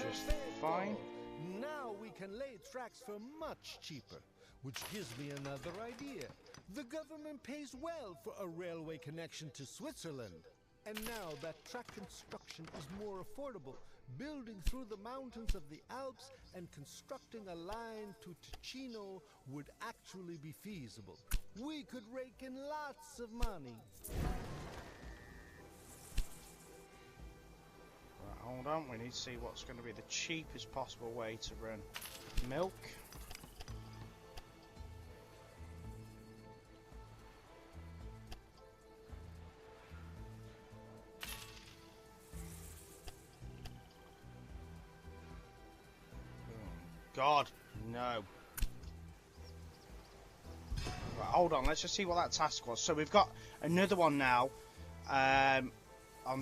just fine. Now we can lay tracks for much cheaper, which gives me another idea. The government pays well for a railway connection to Switzerland. And now that track construction is more affordable, building through the mountains of the Alps and constructing a line to Ticino would actually be feasible. We could rake in lots of money. Right, hold on, we need to see what's going to be the cheapest possible way to run milk. God, no. Right, hold on, let's just see what that task was. So we've got another one now on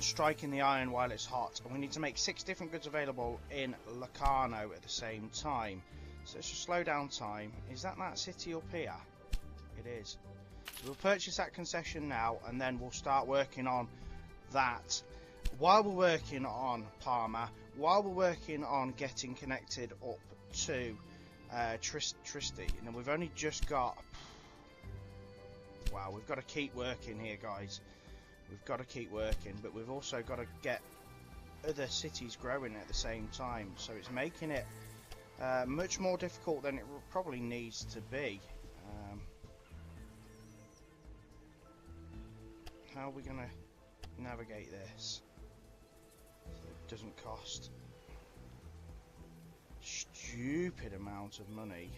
striking the iron while it's hot. And we need to make 6 different goods available in Locarno at the same time. So let's just slow down time. Is that city up here? It is. So we'll purchase that concession now, and then we'll start working on that. While we're working on Parma, while we're working on getting connected up to Trieste, and we've only just got, wow, we've got to keep working here, guys. We've got to keep working, but we've also got to get other cities growing at the same time, so it's making it much more difficult than it probably needs to be. How are we going to navigate this so it doesn't cost stupid amount of money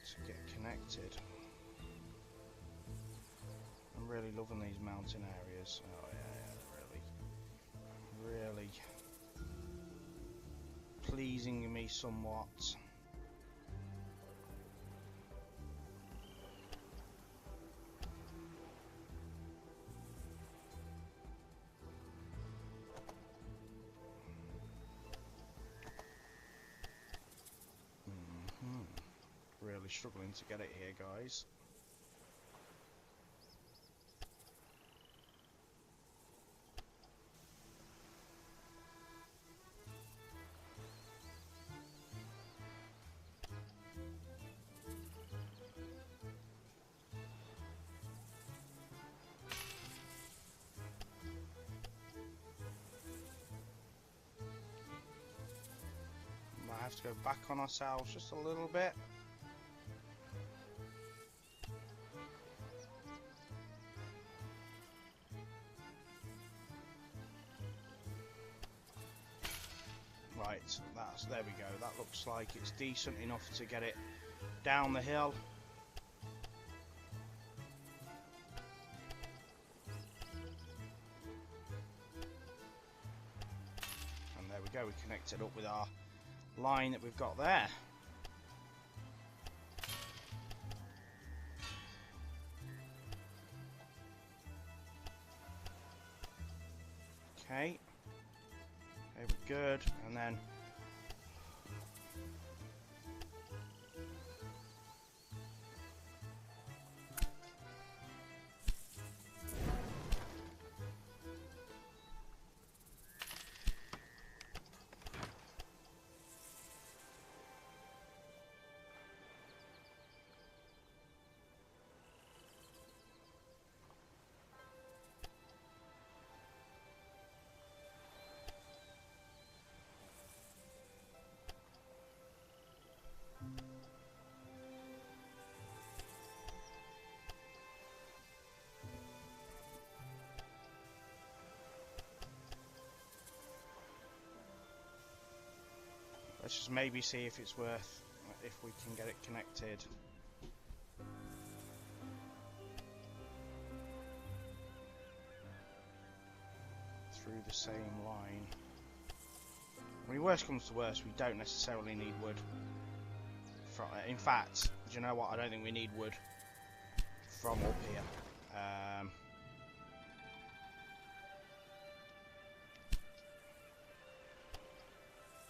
to get connected? I'm really loving these mountain areas. Oh yeah, really pleasing me somewhat. Really struggling to get it here, guys. Might have to go back on ourselves just a little bit. Right, there we go. That looks like it's decent enough to get it down the hill. And there we go, we connected up with our line that we've got there. Okay. Okay, we're good. And then... let's just maybe see if it's worth, if we can get it connected. Through the same line. When worst comes to worst, we don't necessarily need wood. In fact, do you know what? I don't think we need wood from up here.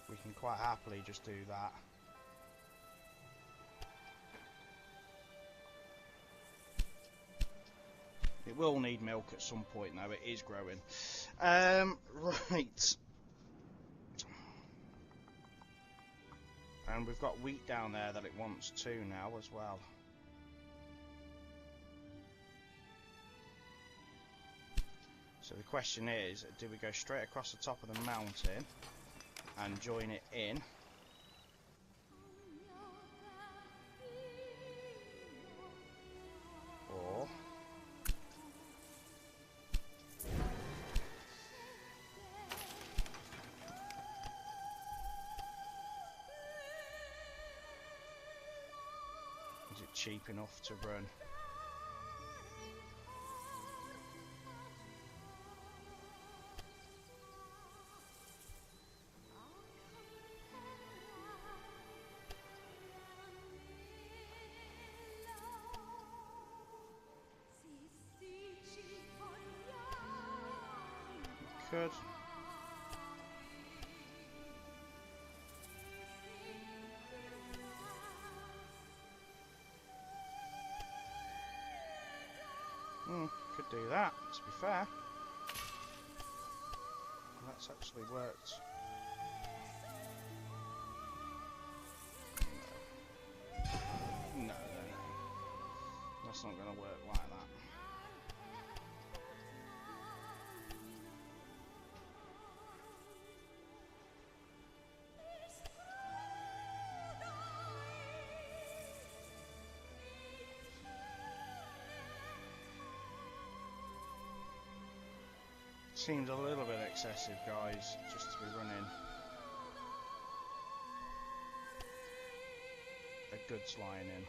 We can quite happily just do that. It will need milk at some point though, it is growing. Right. And we've got wheat down there that it wants too now as well. So the question is, do we go straight across the top of the mountain and join it in? Or is it cheap enough to run? Good. Could do that, to be fair. That's actually worked. No. That's not going to work like that. Seems a little bit excessive, guys, just to be running a goods line in.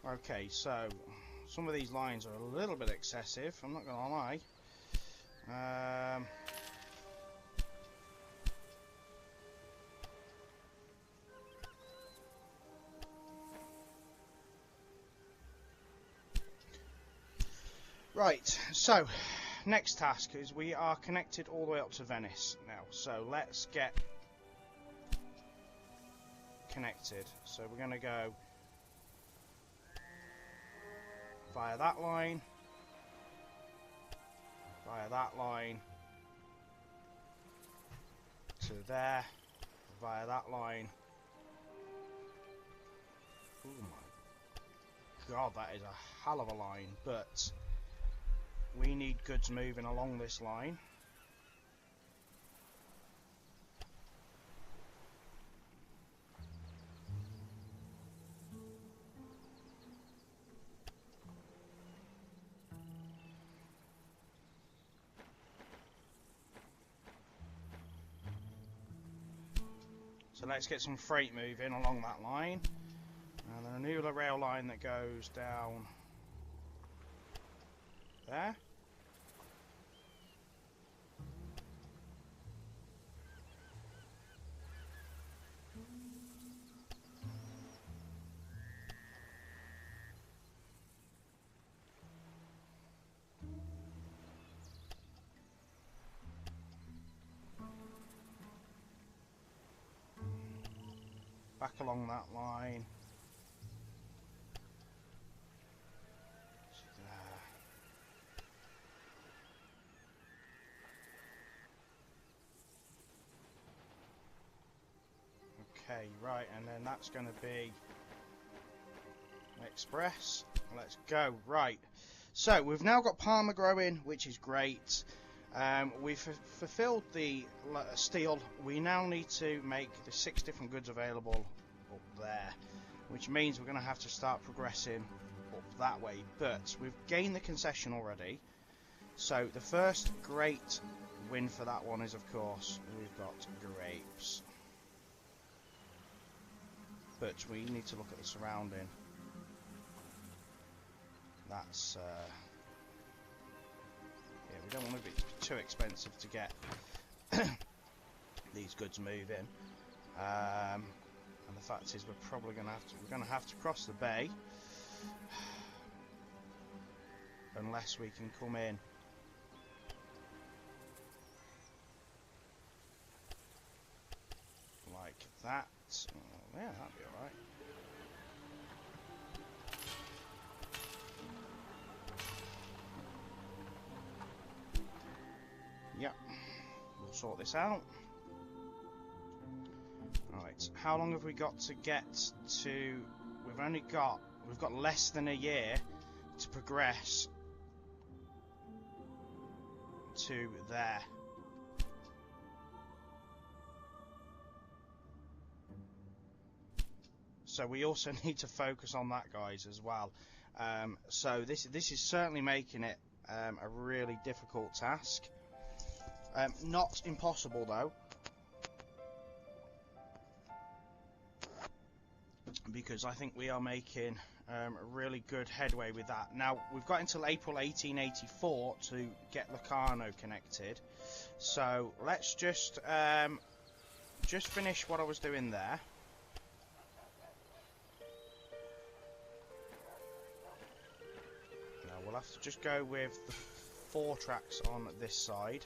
Okay, so some of these lines are a little bit excessive, I'm not going to lie. Right, so next task is we are connected all the way up to Venice now, so let's get connected. So we're going to go via that line, via that line, to there, via that line. Oh my god, that is a hell of a line, but we need goods moving along this line. So let's get some freight moving along that line, and then a new rail line that goes down there. Back along that line. Okay, right, and then that's going to be express. Let's go. Right, so we've now got Parma growing, which is great. We've fulfilled the steel. We now need to make the 6 different goods available up there, which means we're going to have to start progressing up that way. But we've gained the concession already, so the first great win for that one is, of course, we've got grapes. But we need to look at the surrounding. That's yeah, we don't want to be too expensive to get these goods moving. And the fact is, we're probably going to have to cross the bay unless we can come in like that. Yeah, that'd be alright. Yep, we'll sort this out. Right, how long have we got to get to? We've got less than a year to progress to there. So we also need to focus on that, guys, as well. So this is certainly making it a really difficult task. Not impossible, though, because I think we are making a really good headway with that. Now, we've got until April 1884 to get Locarno connected. So let's just finish what I was doing there. We'll have to just go with the 4 tracks on this side,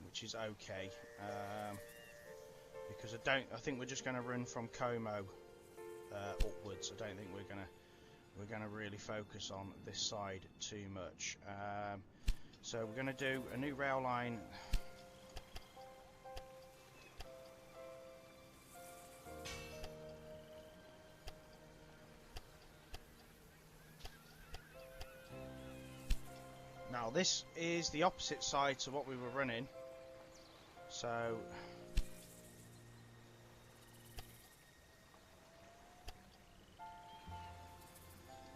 which is okay, because I think we're just going to run from Como upwards. I don't think we're gonna really focus on this side too much. So we're going to do a new rail line. Now this is the opposite side to what we were running, so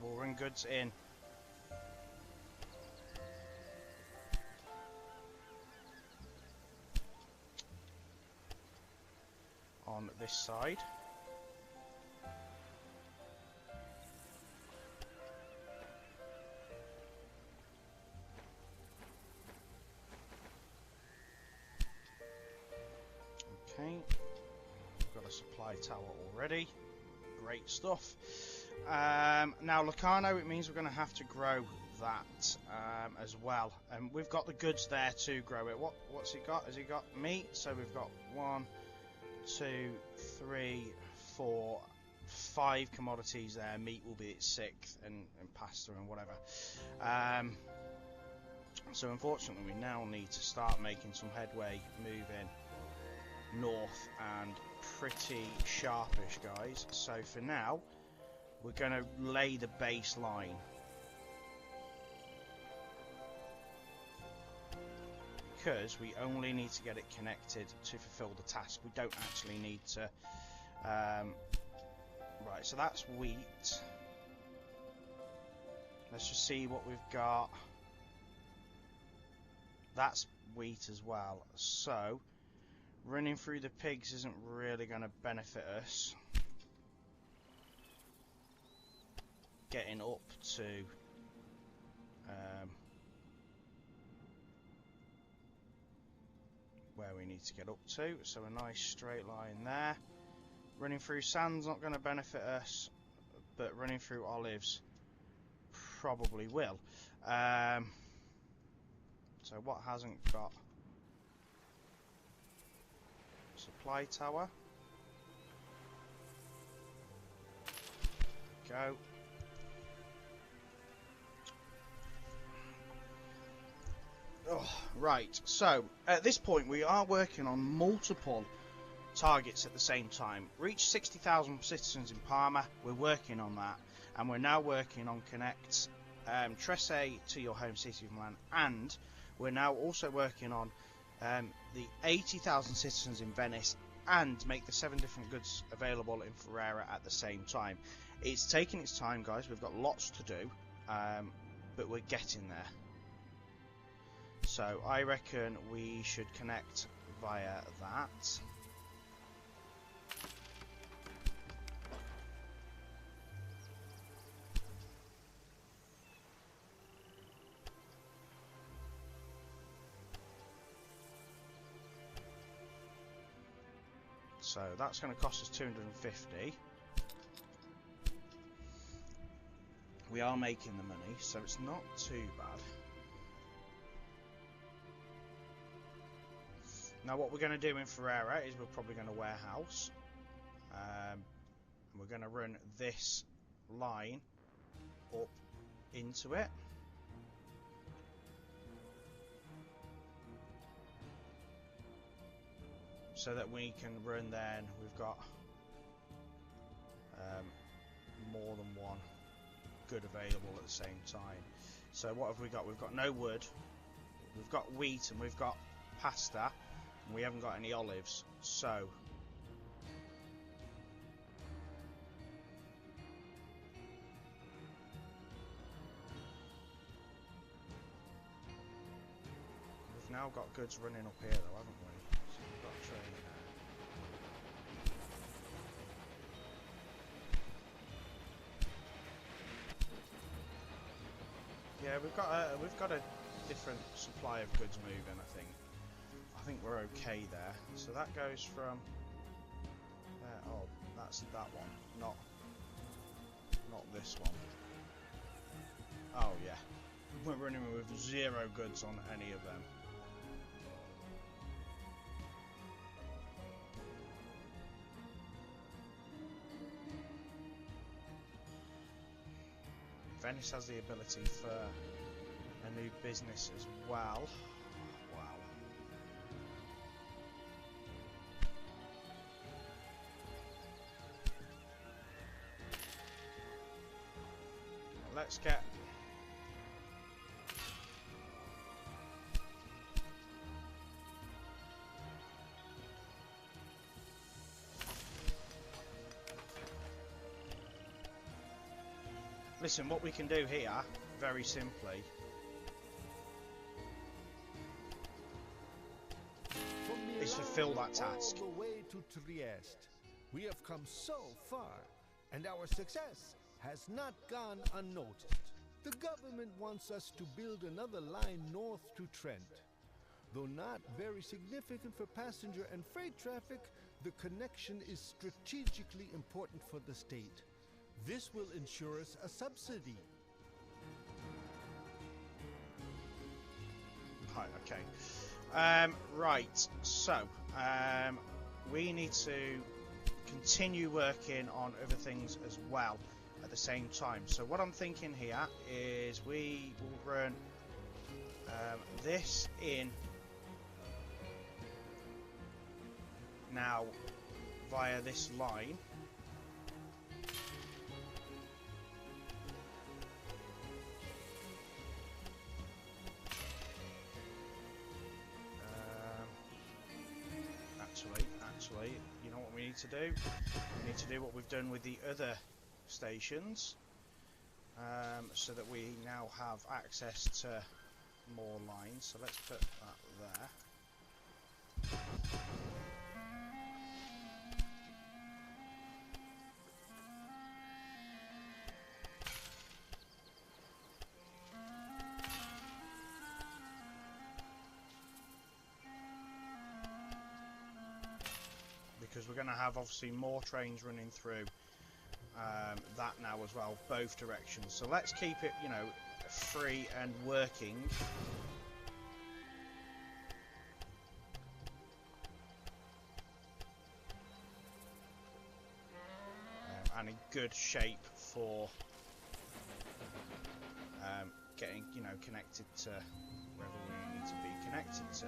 we'll run goods in on this side. Okay, we've got a supply tower already. Great stuff. Now Locarno, it means we're going to have to grow that as well. And we've got the goods there to grow it. What's he got? Has he got meat? So we've got 1, 2, 3, 4, 5 commodities there. Meat will be its 6th, and pasta and whatever. So unfortunately, we now need to start making some headway moving north, and pretty sharpish, guys. So for now, we're going to lay the base line because we only need to get it connected to fulfill the task. We don't actually need to... right, so that's wheat. Let's just see what we've got. That's wheat as well. So, running through the pigs isn't really going to benefit us. Getting up to... where we need to get up to. So a nice straight line there. Running through sand's not going to benefit us, but running through olives probably will. So what hasn't got? Supply tower. Go. Oh, right, so at this point we are working on multiple targets at the same time. Reach 60,000 citizens in Parma, we're working on that, and we're now working on connect Trieste to your home city of Milan, and we're now also working on the 80,000 citizens in Venice, and make the 7 different goods available in Ferra at the same time. It's taking its time, guys, we've got lots to do, but we're getting there. So I reckon we should connect via that. So that's going to cost us 250. We are making the money, so it's not too bad. Now what we're going to do in Ferra is we're probably going to warehouse. We're going to run this line up into it. So that we can run then, we've got more than one good available at the same time. So what have we got? We've got no wood, we've got wheat, and we've got pasta. We haven't got any olives, so we've now got goods running up here though, haven't we? So we've got a train there. Yeah, we've got a different supply of goods moving, I think. I think we're okay there. So that goes from there. Oh, that's that one, not this one. Oh yeah, we're running with 0 goods on any of them. Venice has the ability for a new business as well. Let's get listen, what we can do here, very simply, is fulfill that task. All the way to Trieste. We have come so far, and our success has not gone unnoticed. The government wants us to build another line north to Trent. Though not very significant for passenger and freight traffic, the connection is strategically important for the state. This will ensure us a subsidy. Right, okay. Right, so we need to continue working on other things as well at the same time. So what I'm thinking here is we will run this in now via this line. what we need to do. We need to do what we've done with the other stations, so that we now have access to more lines. So let's put that there. Because we're going to have obviously more trains running through that now as well, both directions. So let's keep it, you know, free and working. And in good shape for getting, you know, connected to wherever we need to be connected to.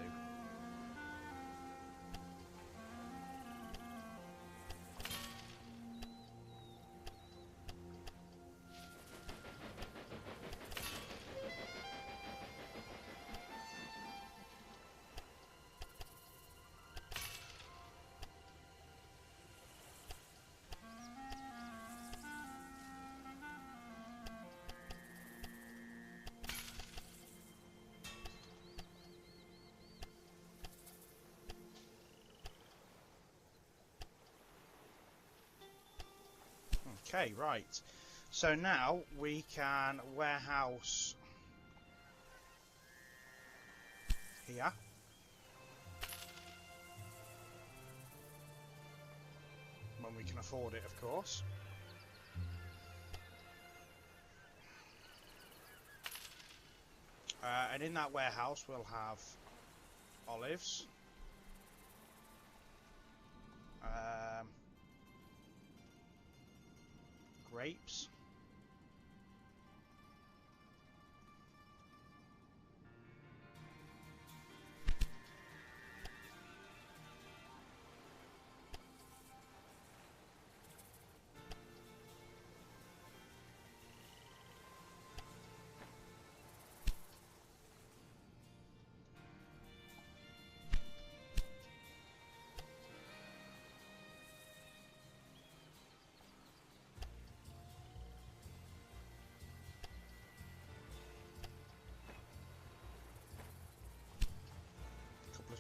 Okay, right. So now we can warehouse here. When we can afford it, of course. And in that warehouse we'll have olives. Grapes.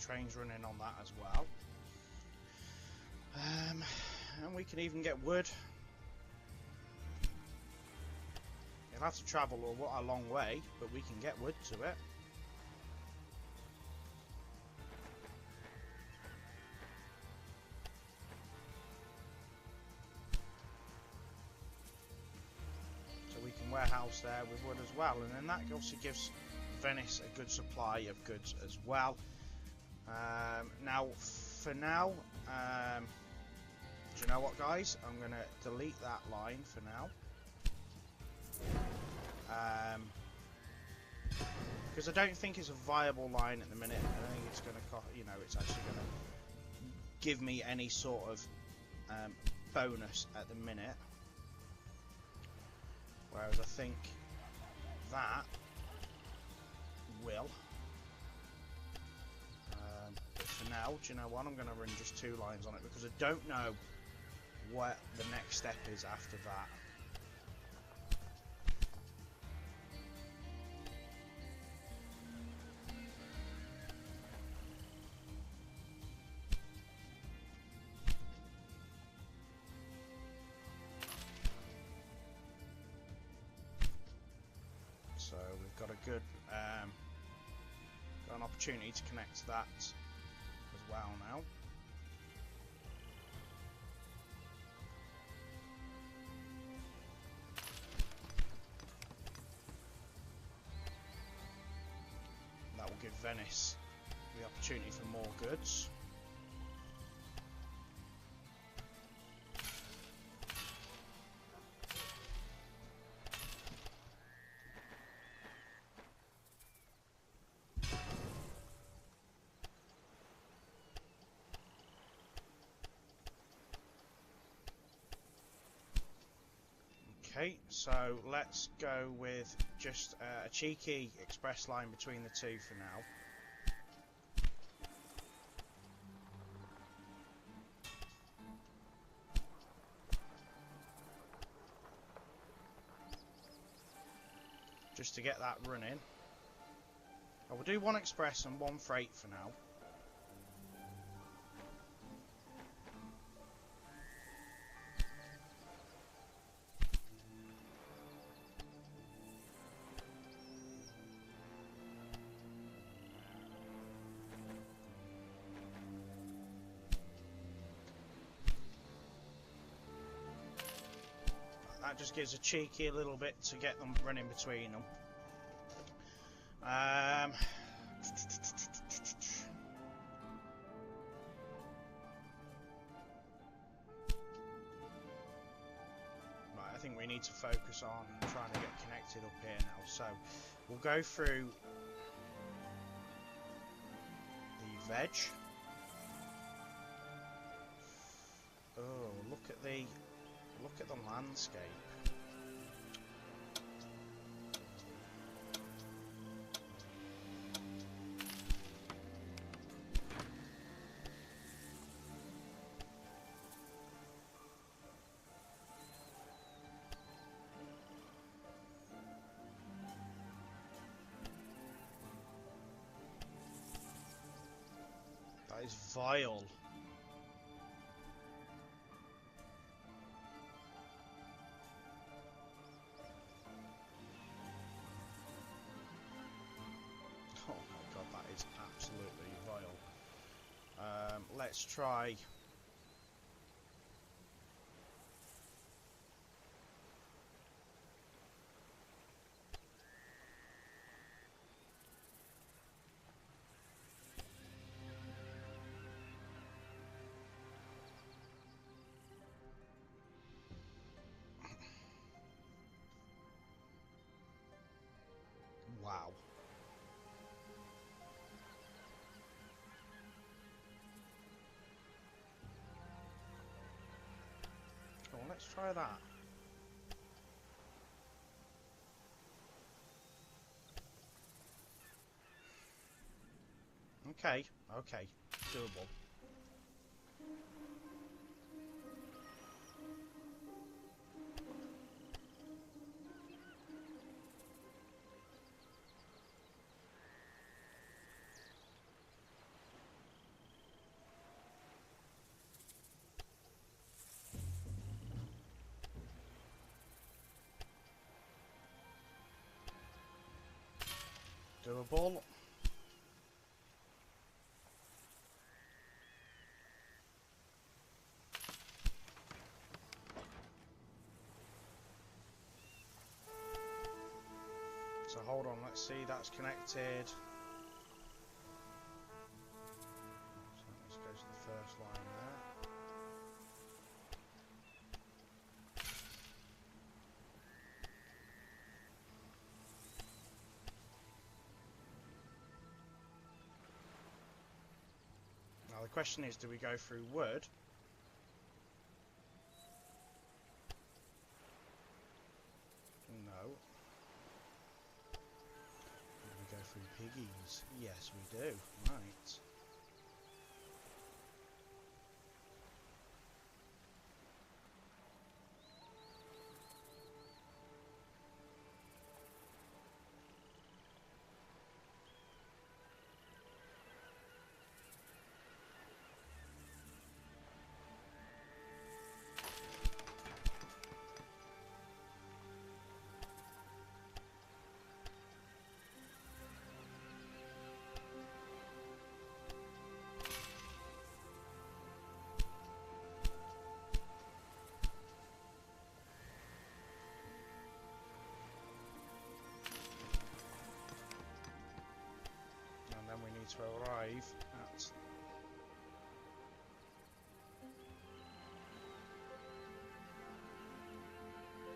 Trains running on that as well, and we can even get wood. You'll have to travel a long way, but we can get wood to it. So we can warehouse there with wood as well, and then that also gives Venice a good supply of goods as well. Now, for now, do you know what, guys? I'm going to delete that line for now. Because I don't think it's a viable line at the minute. I don't think it's going to, you know, it's actually going to give me any sort of bonus at the minute. Whereas I think that will. For now, do you know what? I'm going to run just 2 lines on it because I don't know what the next step is after that. So we've got a good got an opportunity to connect to that as well now. That will give Venice the opportunity for more goods. Okay, so let's go with just a cheeky express line between the two for now. just to get that running. I will do one express and one freight for now. That just gives a cheeky little bit to get them running between them. Right, I think we need to focus on trying to get connected up here now. So we'll go through the veg. Oh, look at the landscape. That is vile. Oh my god, that is absolutely vile. Let's try. Wow. Oh, let's try that. Okay, okay, doable. Doable. So hold on, let's see, that's connected. So let's go to the first line there. Now the question is, do we go through wood? No. Do we go through piggies? Yes, we do. Right. To arrive at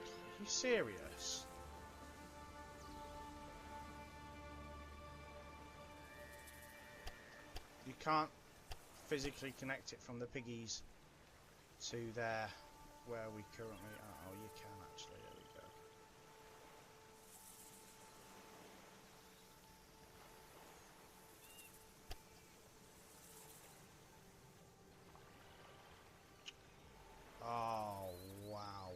Are you serious? You can't physically connect it from the piggies to there where we currently are. Oh, you can actually. There we go. Oh, wow.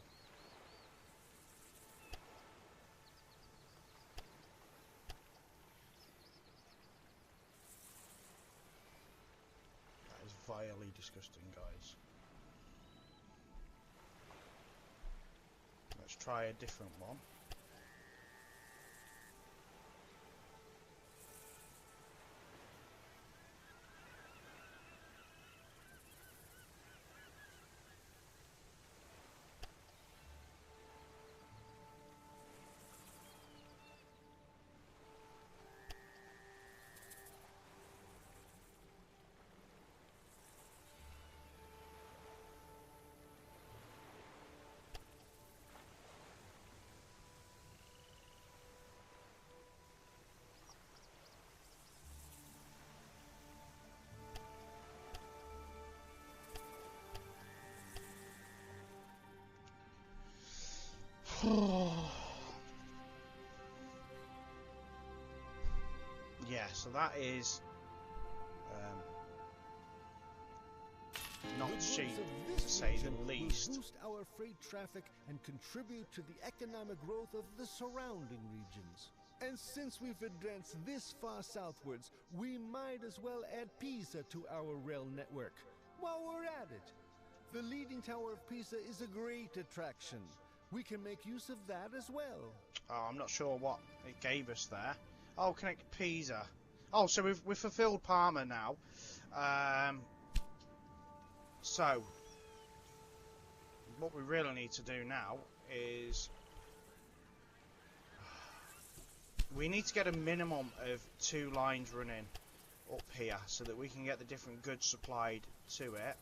vilely disgusting, guys. Let's try a different one. Yeah, so that is not cheap, to say the least. Will boost our freight traffic and contribute to the economic growth of the surrounding regions. And since we've advanced this far southwards, we might as well add Pisa to our rail network. While we're at it, the Leaning Tower of Pisa is a great attraction. We can make use of that as well. Oh, I'm not sure what it gave us there. Oh, connect Pisa. Oh, so we've fulfilled Parma now. So what we really need to do now is we need to get a minimum of 2 lines running up here so that we can get the different goods supplied to it.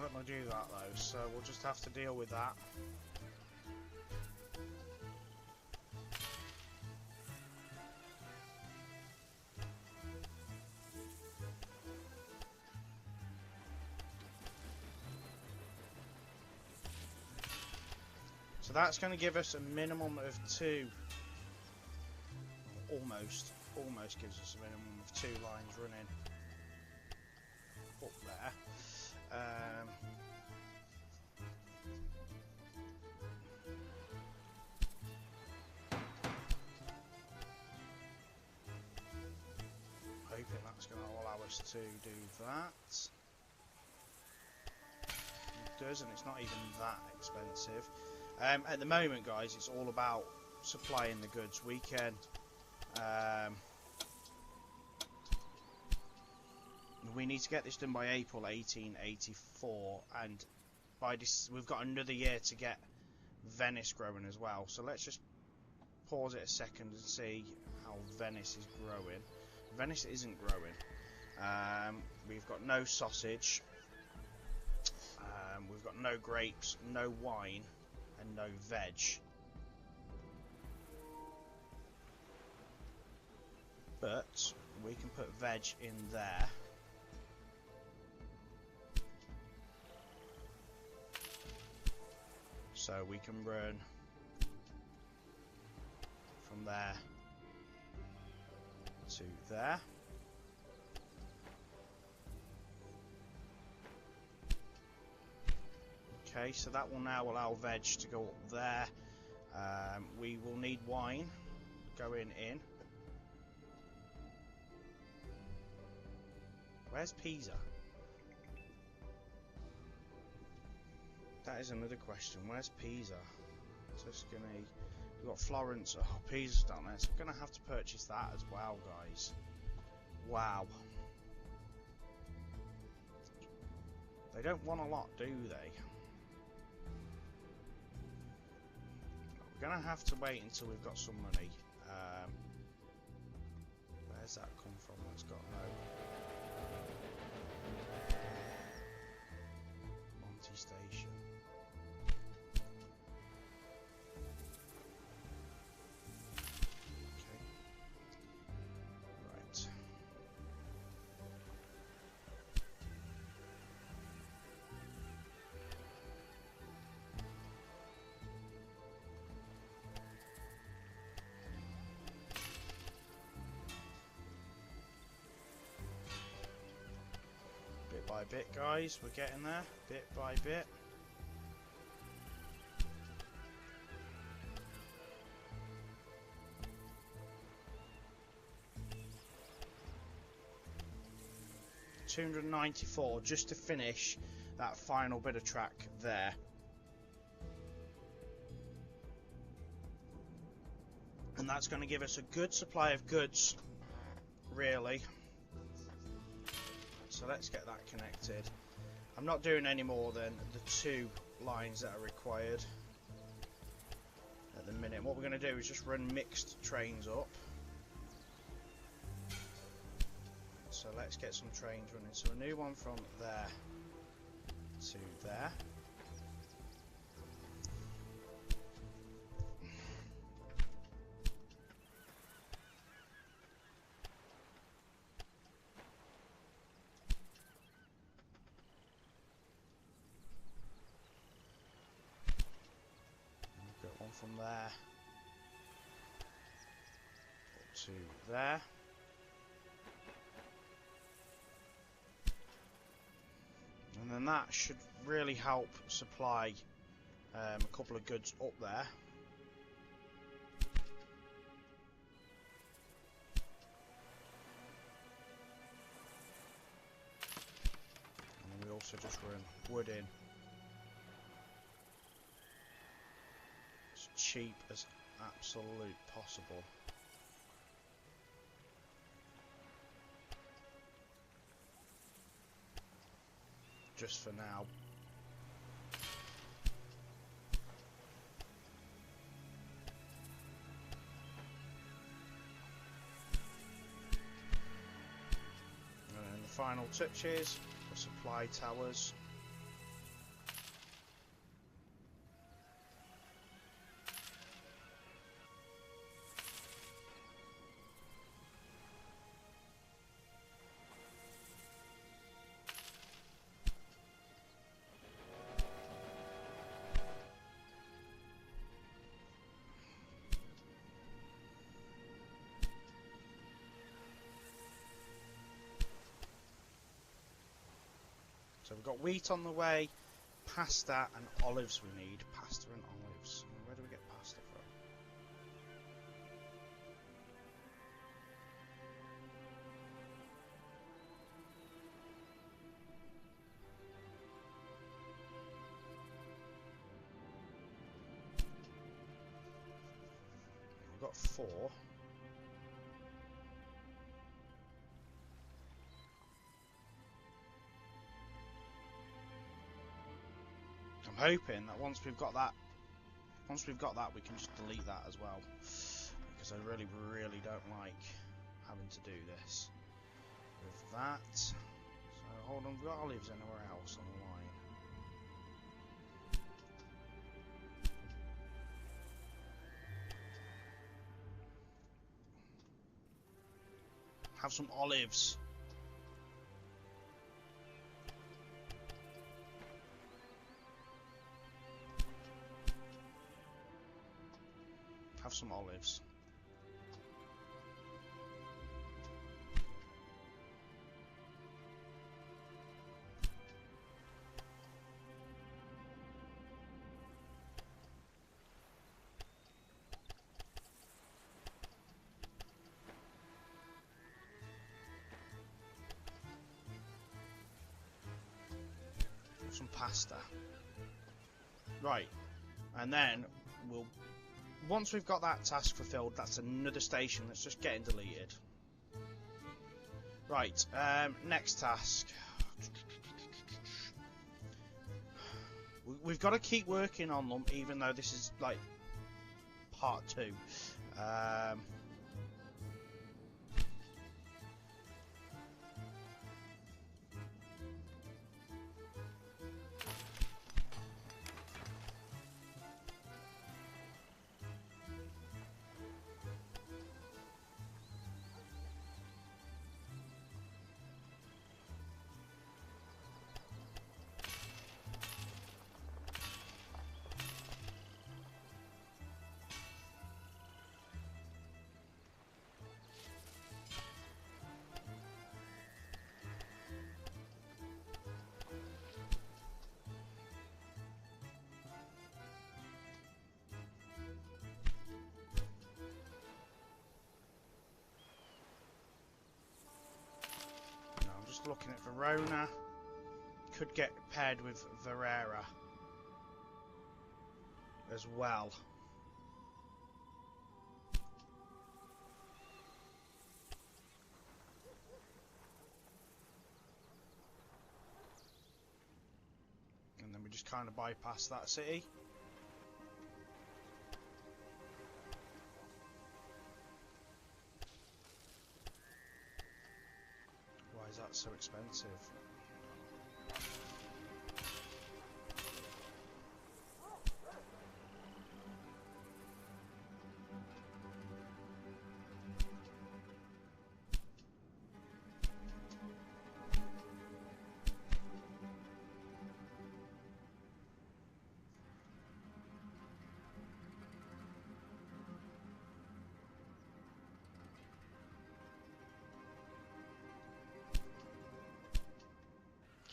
Not going to do that though, so we'll just have to deal with that. So that's going to give us a minimum of 2. Almost gives us a minimum of 2 lines running up there. Hoping that's going to allow us to do that. It does, and it's not even that expensive. At the moment, guys, it's all about supplying the goods. We can we need to get this done by April 1884, and by this we've got another year to get Venice growing as well. So let's just pause it a second and see how Venice is growing. Venice isn't growing. We've got no sausage, we've got no grapes, no wine, and no veg. But we can put veg in there. So we can run from there to there. Okay, so that will now allow veg to go up there. We will need wine going in. Where's Pisa? That is another question. Where's Pisa? Tuscany. We've got Florence. Oh, Pisa's down there. So we're going to have to purchase that as well, guys. Wow. They don't want a lot, do they? We're going to have to wait until we've got some money. Where's that come from? That's got no... Monty Station. Okay. by bit, guys. We're getting there, bit by bit. $294 just to finish that final bit of track there. And that's going to give us a good supply of goods, really. So let's get that connected. I'm not doing any more than the 2 lines that are required at the minute. What we're going to do is just run mixed trains up. So let's get some trains running. So a new one from there to there. We've got one from there to there. And then that should really help supply a couple of goods up there. And then we also just run wood in. As cheap as absolute possible. Just for now. And then the final touches for supply towers. So we've got wheat on the way, pasta and olives we need. Pasta and olives. Where do we get pasta from? We've got 4. I'm hoping that once we've got that we can just delete that as well, because I really don't like having to do this with that. So hold on, we've got olives anywhere else on the line. Have some olives. Have some olives. Some pasta. Right, and then we'll. Once we've got that task fulfilled, that's another station that's just getting deleted. Right, next task. We've got to keep working on them, even though this is like part 2. just looking at Verona. Could get paired with Ferra as well. And then we just kind of bypass that city. Why is that so expensive?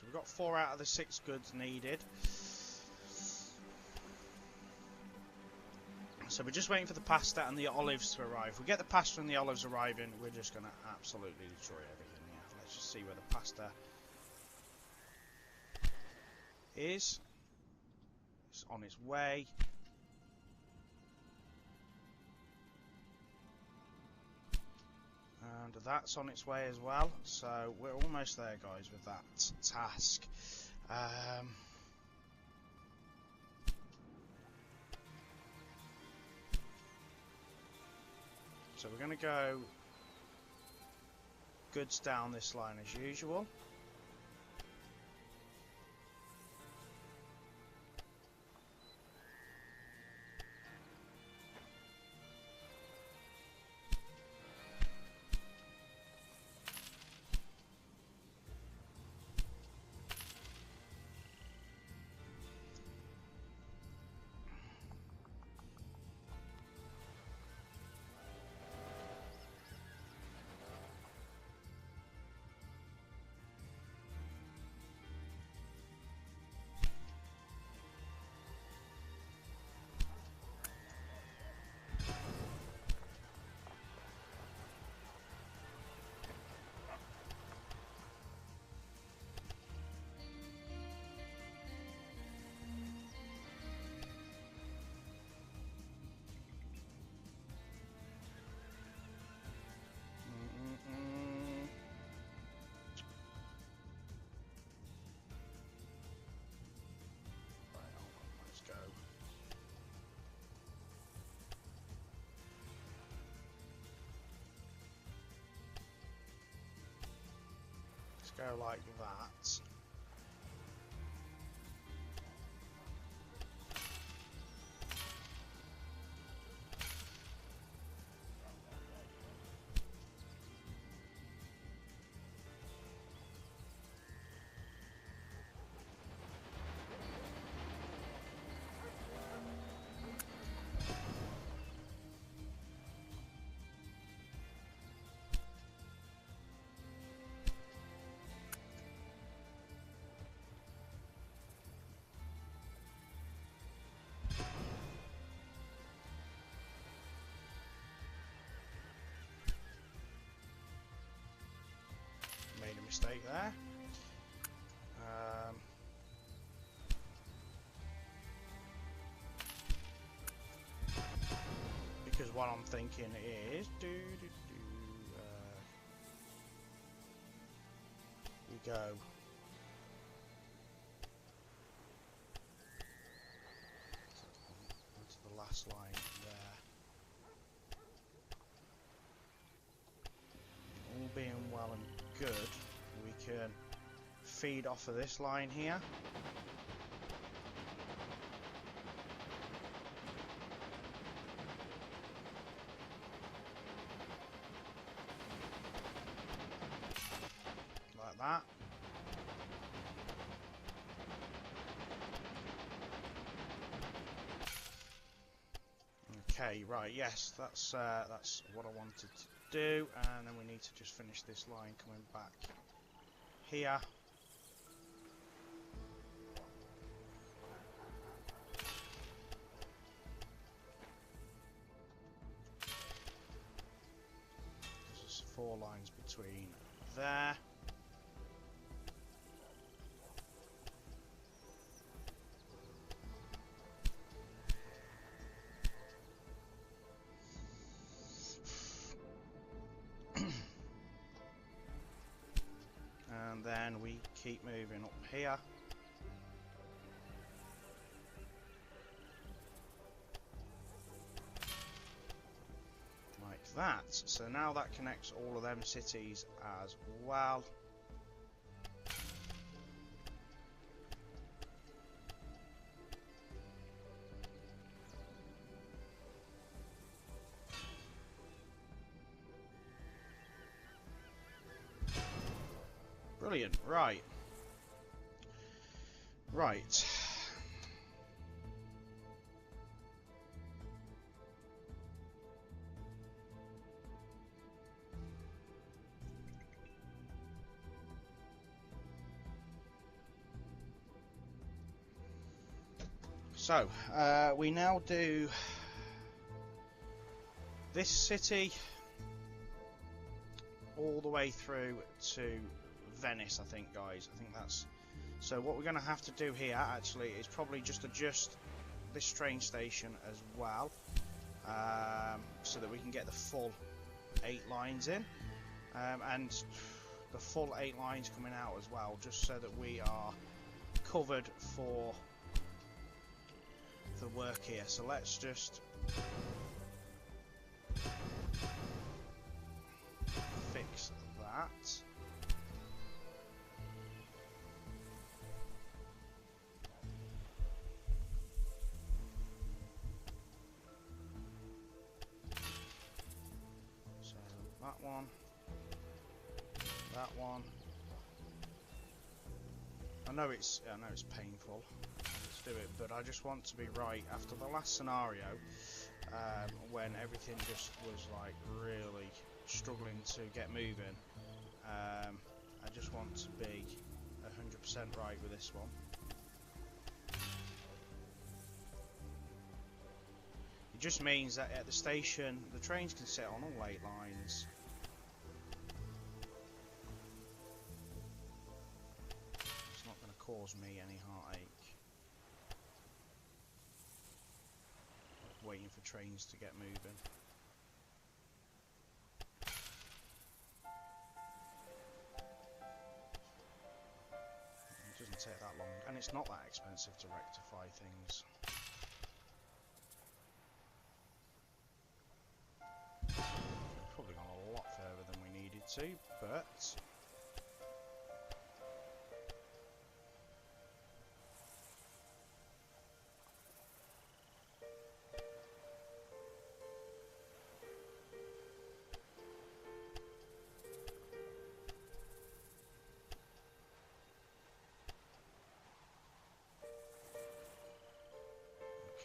We've got 4 out of the 6 goods needed. So we're just waiting for the pasta and the olives to arrive. If we get the pasta and the olives arriving, we're just going to absolutely destroy everything here. Let's just see where the pasta is. It's on its way. And that's on its way as well, so we're almost there, guys, with that task. So we're going to go goods down this line as usual. Go like that. Mistake there. Because what I'm thinking is we go onto the last line there. All being well and good, we can feed off of this line here. Like that. Okay, right, yes, that's what I wanted to do, and then we need to just finish this line coming back here. There's 4 lines between there. and then we keep moving up here. Like that. So now that connects all of them cities as well. Brilliant, right. Right. So, we now do this city all the way through to Venice, I think, guys. I think that's... So what we're going to have to do here, actually, is probably just adjust this train station as well, so that we can get the full 8 lines in, and the full 8 lines coming out as well, just so that we are covered for the work here. So let's just fix that. So that one, that one. I know it's painful to do it, but I just want to be right after the last scenario, when everything just was like really struggling to get moving. I just want to be 100% right with this one. It just means that at the station the trains can sit on all 8 lines. It's not going to cause me any heartache waiting for trains to get moving. It doesn't take that long, and it's not that expensive to rectify things. Probably gone a lot further than we needed to, but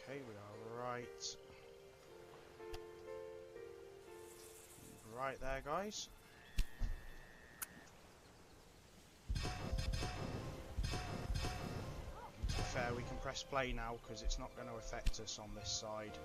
okay, we are right there, guys. To be fair, we can press play now because it's not going to affect us on this side.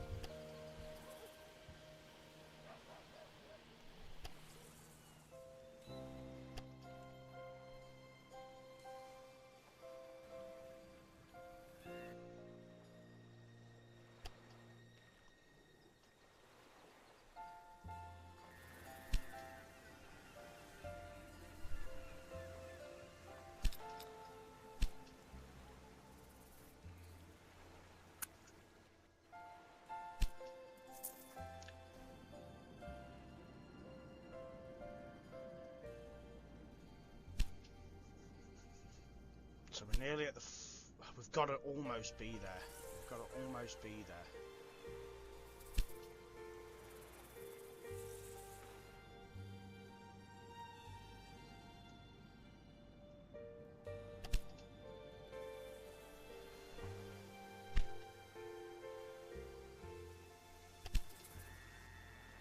So we're nearly at the... we've got to almost be there. We've got to almost be there.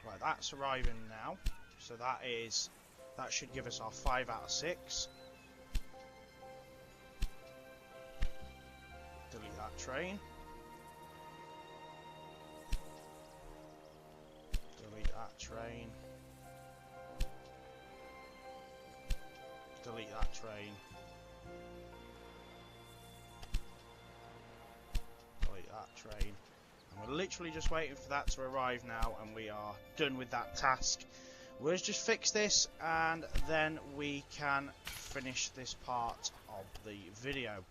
Right, that's arriving now. So that should give us our 5 out of 6. Delete that train. Delete that train. Delete that train. Delete that train. And we're literally just waiting for that to arrive now, and we are done with that task. Let's just fix this, and then we can finish this part of the video.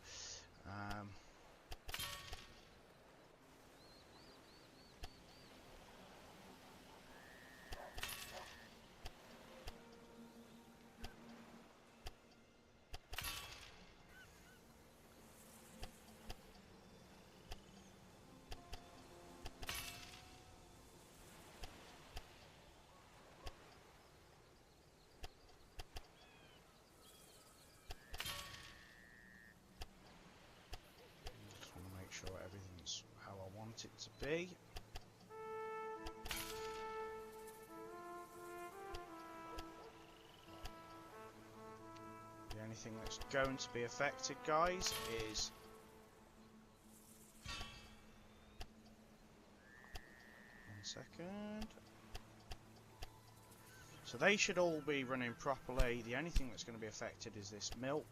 Sure everything's how I want it to be. The only thing that's going to be affected, guys, is one second. So they should all be running properly. The only thing that's going to be affected is this milk,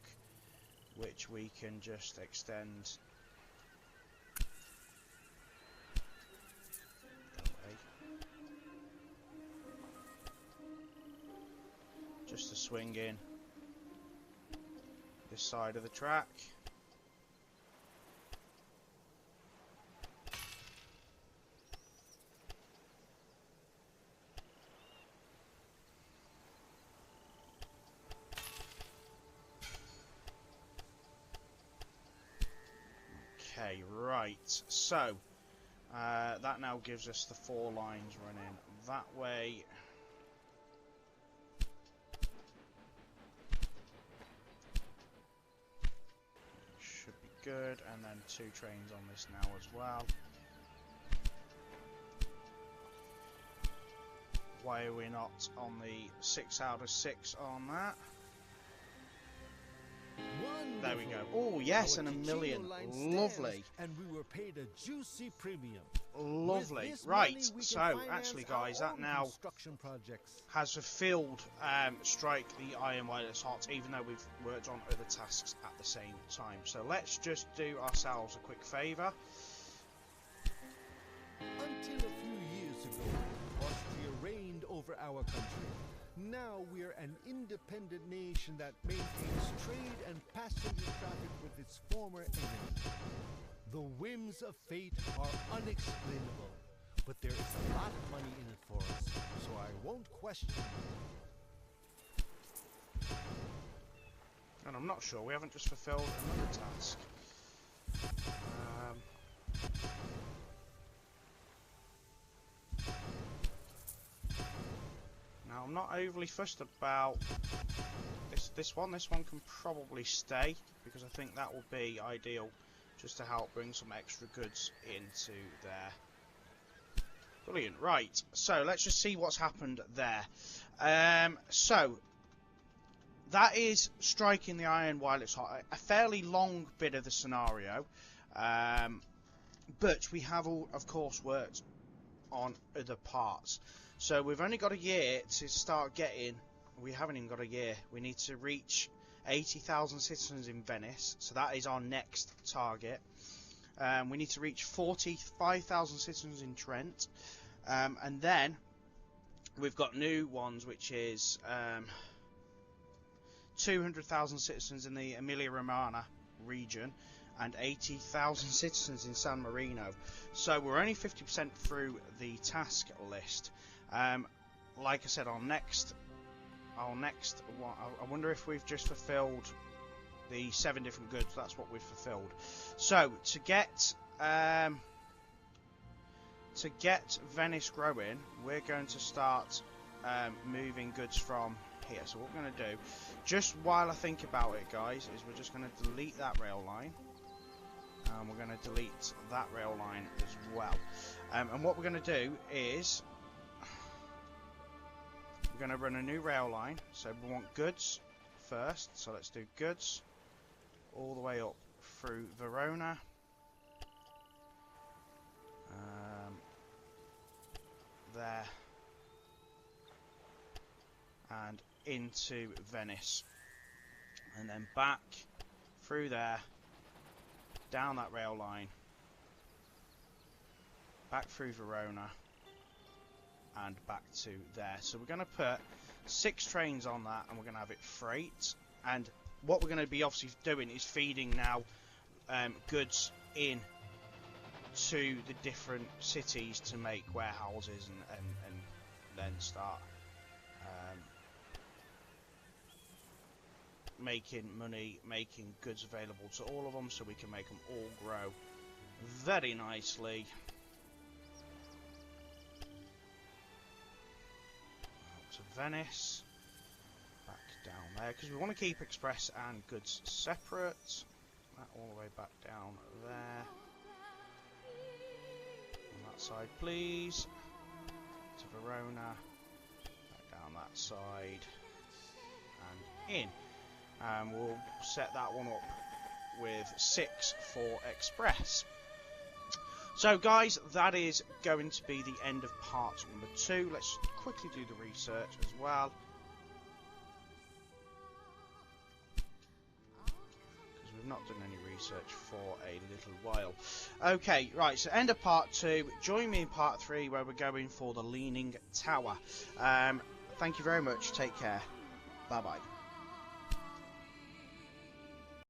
which we can just extend just to swing in this side of the track. Okay, right, so that now gives us the 4 lines running that way. Good, and then 2 trains on this now as well. Why are we not on the 6 out of 6 on that? Wonderful. There we go. Oh yes, and a million. Lovely. And we were paid a juicy premium. Lovely. Right, so actually guys, that now has fulfilled Strike the Iron Wireless Hot, even though we've worked on other tasks at the same time. So let's just do ourselves a quick favour. Until a few years ago, Austria reigned over our country. Now we're an independent nation that maintains trade and passenger traffic with its former enemy. The whims of fate are unexplainable, but there is a lot of money in it for us, so I won't question it. And I'm not sure, we haven't just fulfilled another task. Now I'm not overly fussed about this one. This one can probably stay, because I think that will be ideal just to help bring some extra goods into there. Brilliant. Right, so let's just see what's happened there. So that is striking the iron while it's hot. A fairly long bit of the scenario, but we have all, of course, worked on other parts. So we've only got a year to start getting. We haven't even got a year. We need to reach 80,000 citizens in Venice, so that is our next target. We need to reach 45,000 citizens in Trent, and then we've got new ones, which is 200,000 citizens in the Emilia-Romagna region and 80,000 citizens in San Marino. So we're only 50% through the task list. Like I said, our next one, I wonder if we've just fulfilled the 7 different goods. That's what we've fulfilled. So to get Venice growing, we're going to start moving goods from here. So what we're going to do, just while I think about it, guys, is we're just going to delete that rail line, and we're going to delete that rail line as well. And what we're going to do is we're going to run a new rail line. So we want goods first, so let's do goods all the way up through Verona, there, and into Venice, and then back through there, down that rail line, back through Verona, and back to there. So we're going to put 6 trains on that, and we're going to have it freight. And what we're going to be obviously doing is feeding now goods in to the different cities to make warehouses and then start making money, making goods available to all of them, so we can make them all grow very nicely. Up to Venice, back down there, because we want to keep express and goods separate. That all the way back down there. On that side, please. To Verona, back down that side, and in. We'll set that one up with 6 for express. So guys, that is going to be the end of part number 2. Let's quickly do the research as well, because we've not done any research for a little while. Okay, right, so end of part 2. Join me in part 3, where we're going for the Leaning Tower. Thank you very much. Take care. Bye bye.